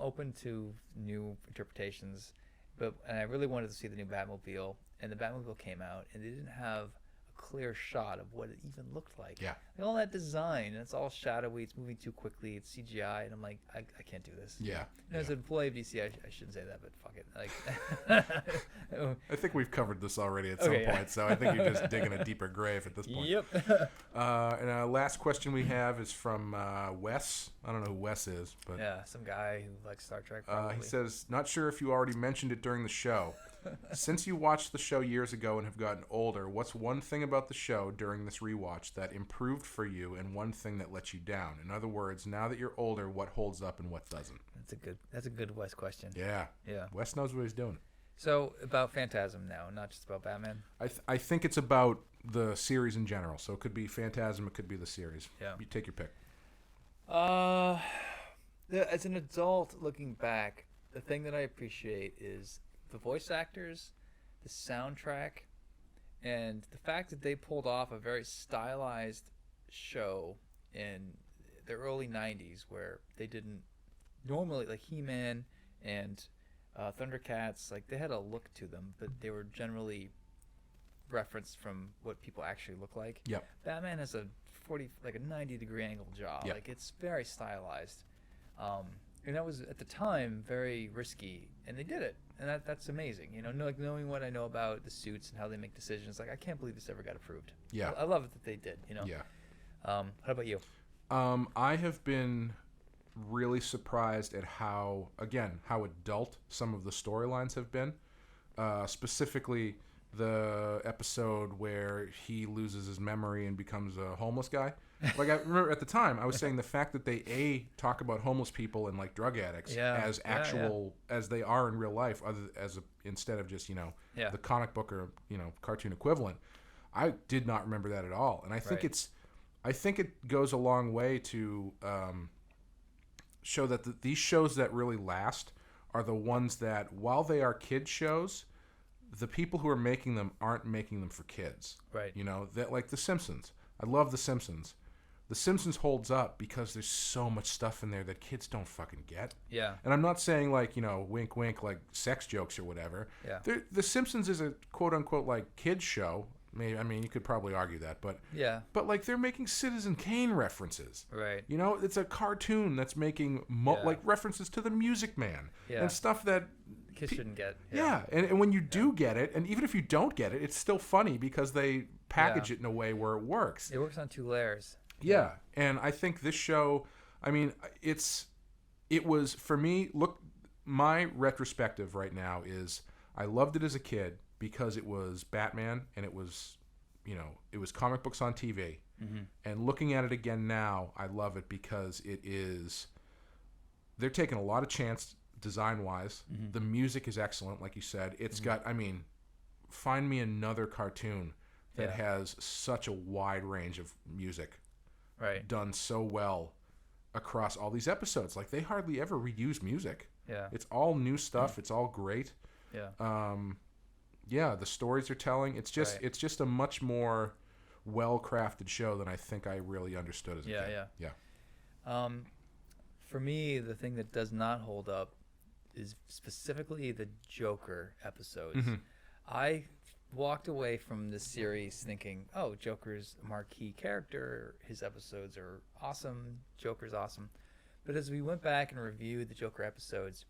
open to new interpretations, and I really wanted to see the new Batmobile, and the Batmobile came out, and they didn't have clear shot of what it even looked like. Yeah. Like all that design, it's all shadowy, it's moving too quickly, it's CGI, and I'm like, I can't do this. Yeah. And as an employee of DC, I shouldn't say that, but fuck it. Like, I think we've covered this already at some point, so I think you're just digging a deeper grave at this point. Yep. And our last question we have is from Wes. I don't know who Wes is, but some guy who likes Star Trek. Probably. He says, not sure if you already mentioned it during the show. Since you watched the show years ago and have gotten older, what's one thing about the show during this rewatch that improved for you and one thing that let you down? In other words, now that you're older, what holds up and what doesn't? That's a good Wes question. Yeah. Yeah. Wes knows what he's doing. So about Phantasm now, not just about Batman. I think it's about the series in general. So it could be Phantasm, it could be the series. Yeah. You take your pick. As an adult looking back, the thing that I appreciate is the voice actors, the soundtrack, and the fact that they pulled off a very stylized show in the early 90s where they didn't normally, like He-Man and Thundercats, like they had a look to them, but they were generally referenced from what people actually look like. Yep. Batman has a 90-degree angle jaw. Yep. Like it's very stylized. And that was at the time very risky, and they did it, and that's amazing. You know, like knowing what I know about the suits and how they make decisions, like I can't believe this ever got approved. Yeah, I love it that they did. You know. Yeah. How about you? I have been really surprised at how adult some of the storylines have been. Specifically, the episode where he loses his memory and becomes a homeless guy. Like I remember at the time, I was saying the fact that they talk about homeless people and like drug addicts as actual as they are in real life, instead of just the comic book or cartoon equivalent. I did not remember that at all, and I think it goes a long way to show that these shows that really last are the ones that, while they are kid shows, the people who are making them aren't making them for kids. Right. That like The Simpsons. I love The Simpsons. The Simpsons holds up because there's so much stuff in there that kids don't fucking get. Yeah. And I'm not saying like, wink, wink, like sex jokes or whatever. Yeah. The Simpsons is a quote unquote like kids show. I mean, you could probably argue that, but yeah. But like they're making Citizen Kane references. Right. It's a cartoon that's making like references to the Music Man and stuff that kids shouldn't get. Yeah. And when you do get it, and even if you don't get it, it's still funny because they package it in a way where it works. It works on two layers. Yeah. And I think this show, I mean, it was for me, look, my retrospective right now is I loved it as a kid because it was Batman and it was comic books on TV. Mm-hmm. And looking at it again now, I love it because they're taking a lot of chance design-wise. Mm-hmm. The music is excellent, like you said. It's got, find me another cartoon that has such a wide range of music, done so well across all these episodes. Like, they hardly ever reuse music. Yeah, it's all new stuff. It's all great. Yeah. The stories are telling. It's just a much more well-crafted show than I think I really understood as a kid. Yeah. For me, the thing that does not hold up is specifically the Joker episodes. I walked away from this series thinking, oh, Joker's a marquee character. His episodes are awesome. Joker's awesome. But as we went back and reviewed the Joker episodes,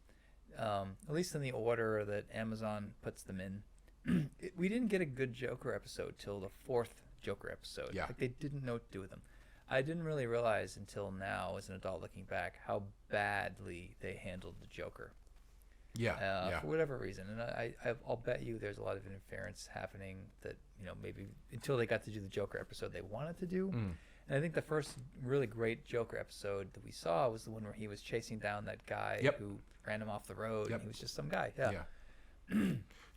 at least in the order that Amazon puts them in, we didn't get a good Joker episode till the 4th Joker episode. Yeah. Like, they didn't know what to do with them. I didn't really realize until now, as an adult looking back, how badly they handled the Joker. For whatever reason. And I'll bet you there's a lot of interference happening that, maybe until they got to do the Joker episode they wanted to do. And I think the first really great Joker episode that we saw was the one where he was chasing down that guy who ran him off the road. And he was just some guy.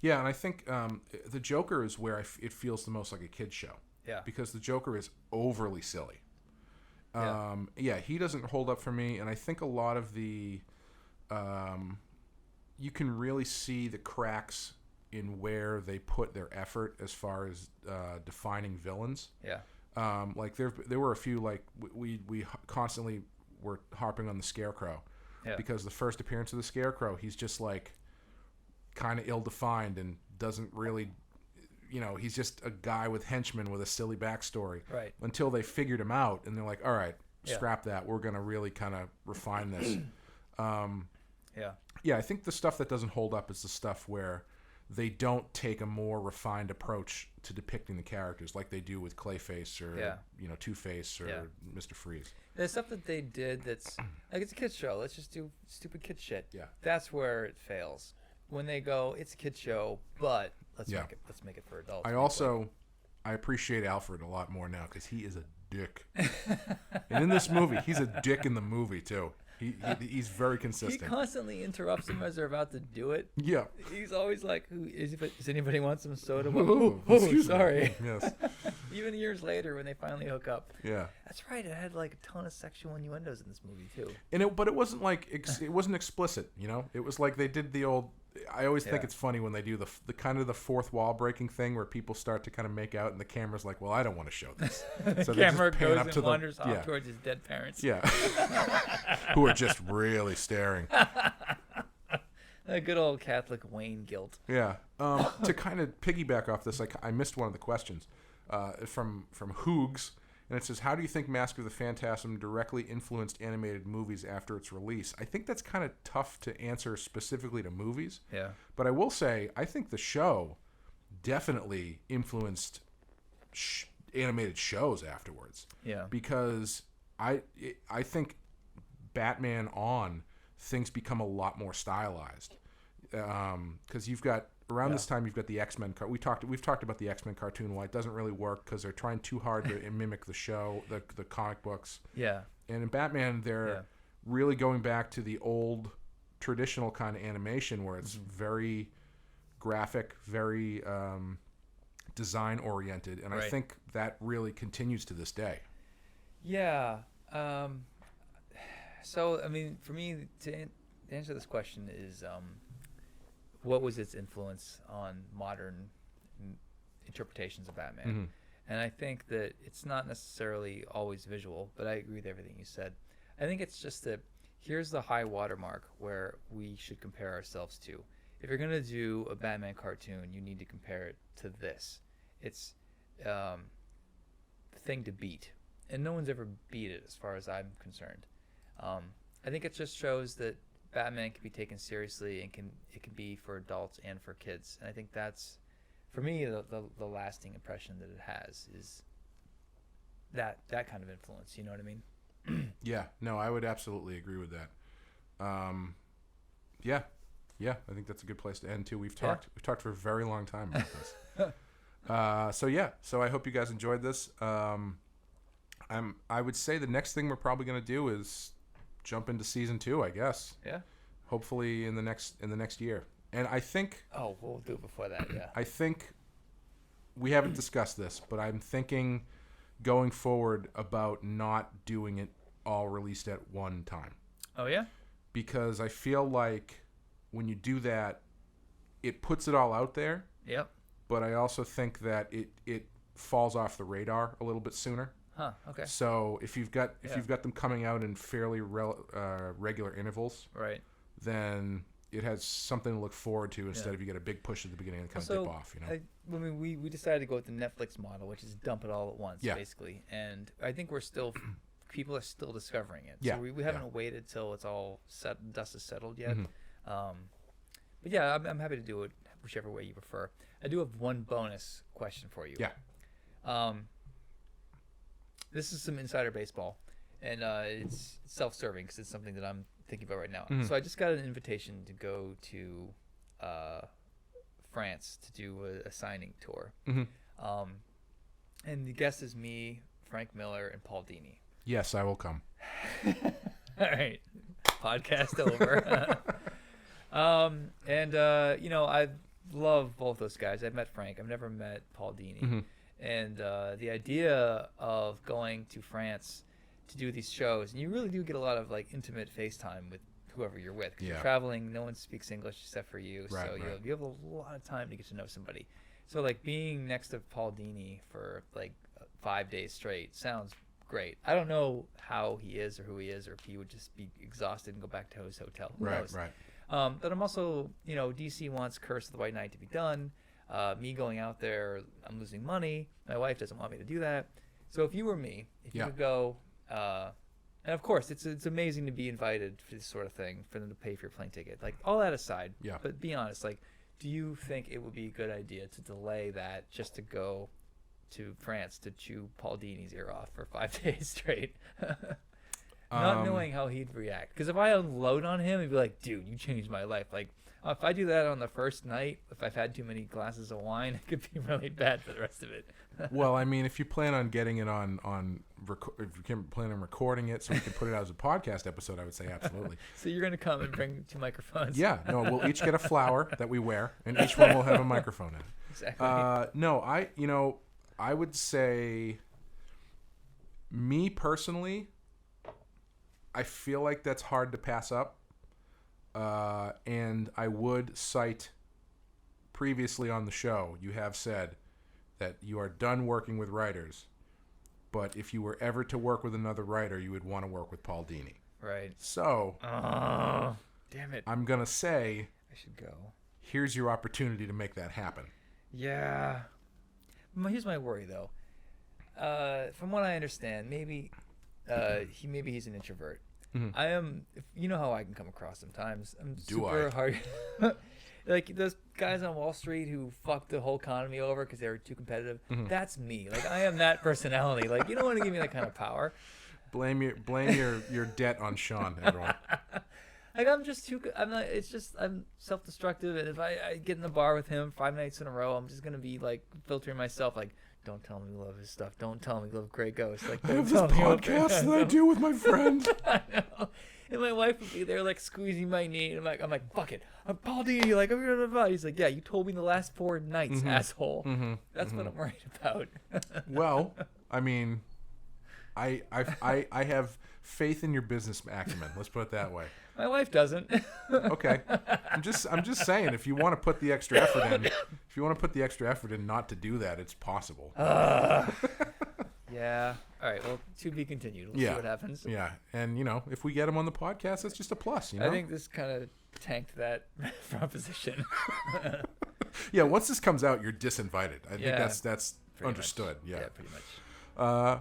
Yeah, and I think the Joker is where it feels the most like a kid's show. Yeah. Because the Joker is overly silly. He doesn't hold up for me, and I think a lot of the you can really see the cracks in where they put their effort as far as defining villains. Yeah. Like there were a few, like we constantly were harping on the Scarecrow, because the first appearance of the Scarecrow, he's just like kind of ill-defined and doesn't really, he's just a guy with henchmen with a silly backstory. Right. Until they figured him out, and they're like, all right, scrap that. We're gonna really kind of refine this. I think the stuff that doesn't hold up is the stuff where they don't take a more refined approach to depicting the characters like they do with Clayface or Two-Face or Mr. Freeze. The stuff that they did that's like, it's a kid's show. Let's just do stupid kid shit. Yeah. That's where it fails. When they go, it's a kid show, but let's make it for adults. I appreciate Alfred a lot more now because he is a dick. And in this movie, he's a dick in the movie too. He's very consistent. He constantly interrupts them as they're about to do it. Yeah. He's always like, does anybody want some soda? Sorry. Yes. Even years later when they finally hook up. Yeah. That's right. It had like a ton of sexual innuendos in this movie too. But it wasn't like it wasn't explicit, It was like they did the old. I always think it's funny when they do the kind of the fourth wall breaking thing where people start to kind of make out and the camera's like, well, I don't want to show this. So the camera goes and wanders off towards his dead parents. Yeah. Who are just really staring. A good old Catholic Wayne guilt. Yeah. To kind of piggyback off this, I missed one of the questions from Hoogs. And it says, how do you think Mask of the Phantasm directly influenced animated movies after its release? I think that's kind of tough to answer specifically to movies. Yeah. But I will say, I think the show definitely influenced animated shows afterwards. Yeah. Because I think Batman on, things become a lot more stylized. Because you've got... Around this time, you've got the X-Men. We've talked about the X-Men cartoon. Why it doesn't really work because they're trying too hard to mimic the show, the comic books. Yeah. And in Batman, they're really going back to the old, traditional kind of animation where it's very graphic, very design oriented, and I think that really continues to this day. Yeah. So I mean, for me to answer this question is. What was its influence on modern interpretations of Batman? And I think that it's not necessarily always visual, but I agree with everything you said. I think it's just that here's the high watermark where we should compare ourselves to. If you're going to do a Batman cartoon, you need to compare it to this. It's the thing to beat. And no one's ever beat it as far as I'm concerned. I think it just shows that Batman can be taken seriously and it can be for adults and for kids. And I think that's, for me, the lasting impression that it has is that kind of influence. You know what I mean? Yeah. No, I would absolutely agree with that. Yeah. I think that's a good place to end too. We've talked for a very long time about this. So I hope you guys enjoyed this. I would say the next thing we're probably going to do is jump into season 2, I guess. Yeah. we haven't discussed this, but I'm thinking going forward about not doing it all released at one time. Oh, yeah? Because I feel like when you do that, it puts it all out there. Yep. But I also think that it falls off the radar a little bit sooner. Huh, okay. So if you've got them coming out in fairly regular intervals, right, then it has something to look forward to instead of you get a big push at the beginning and kind of dip off. We decided to go with the Netflix model, which is dump it all at once, basically. And I think people are still discovering it. So we haven't waited till it's all dust is settled yet. But yeah, I'm happy to do it whichever way you prefer. I do have one bonus question for you. Yeah. This is some insider baseball, and it's self-serving because it's something that I'm thinking about right now. So I just got an invitation to go to France to do a signing tour. And the guest is me, Frank Miller, and Paul Dini. Yes, I will come. All right. Podcast over. I love both those guys. I've met Frank. I've never met Paul Dini. And the idea of going to France to do these shows, and you really do get a lot of like intimate FaceTime with whoever you're with. Because you're traveling, no one speaks English except for you. Right, so you have a lot of time to get to know somebody. So like being next to Paul Dini for like 5 days straight sounds great. I don't know how he is or who he is, or if he would just be exhausted and go back to his hotel. Who knows? Right. But I'm also, DC wants Curse of the White Knight to be done. Me going out there, I'm losing money. My wife doesn't want me to do that. So if you were me, if you could go, and of course, it's amazing to be invited for this sort of thing, for them to pay for your plane ticket. Like, all that aside, but be honest, like, do you think it would be a good idea to delay that just to go to France to chew Paul Dini's ear off for 5 days straight? Not knowing how he'd react. Because if I unload on him, he'd be like, dude, you changed my life. Like, if I do that on the first night, if I've had too many glasses of wine, it could be really bad for the rest of it. Well, I mean, if you plan on getting it if you plan on recording it so we can put it out as a podcast episode, I would say absolutely. So you're going to come and bring 2 microphones? Yeah. No, we'll each get a flower that we wear, and each one will have a microphone in it. Exactly. No, I would say, me personally, I feel like that's hard to pass up. And I would cite previously on the show, you have said that you are done working with writers, but if you were ever to work with another writer, you would want to work with Paul Dini. Right. So, damn it. I'm going to say, I should go. Here's your opportunity to make that happen. Yeah. Here's my worry, though. From what I understand, maybe he's an introvert. I am. You know how I can come across sometimes. I'm super hard. Like those guys on Wall Street who fucked the whole economy over because they were too competitive. That's me. Like I am that personality. Like you don't want to give me that kind of power. Blame your debt on Sean, everyone. Like I'm just too. I'm not. It's just I'm self-destructive, and if I get in the bar with him 5 nights in a row, I'm just gonna be like filtering myself. Like, don't tell me you love his stuff. Don't tell me you love Grey Ghost. Like, I have this podcast that I do with my friend. I know. And my wife would be there, like squeezing my knee, and I'm like, fuck it, I'm Paul Dini. Like, he's like, yeah, you told me the last 4 nights, asshole. That's what I'm worried about. Well, I mean, I have faith in your business acumen. Let's put it that way. My wife doesn't. Okay, I'm just saying, if you want to put the extra effort in, not to do that, it's possible. Yeah. All right. Well, to be continued. We'll see what happens. Yeah, and if we get him on the podcast, that's just a plus. I think this kind of tanked that proposition. Yeah. Once this comes out, you're disinvited. I think that's understood. Much. Yeah. Pretty much.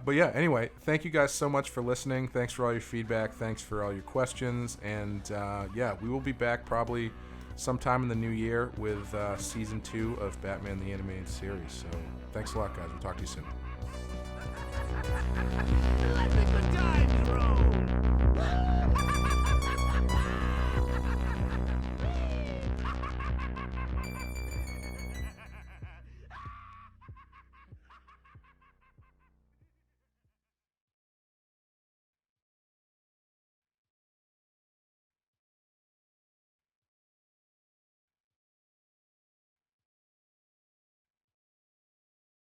But yeah, anyway, thank you guys so much for listening. Thanks for all your feedback. Thanks for all your questions. And we will be back probably sometime in the new year with season 2 of Batman the Animated Series. So thanks a lot, guys. We'll talk to you soon.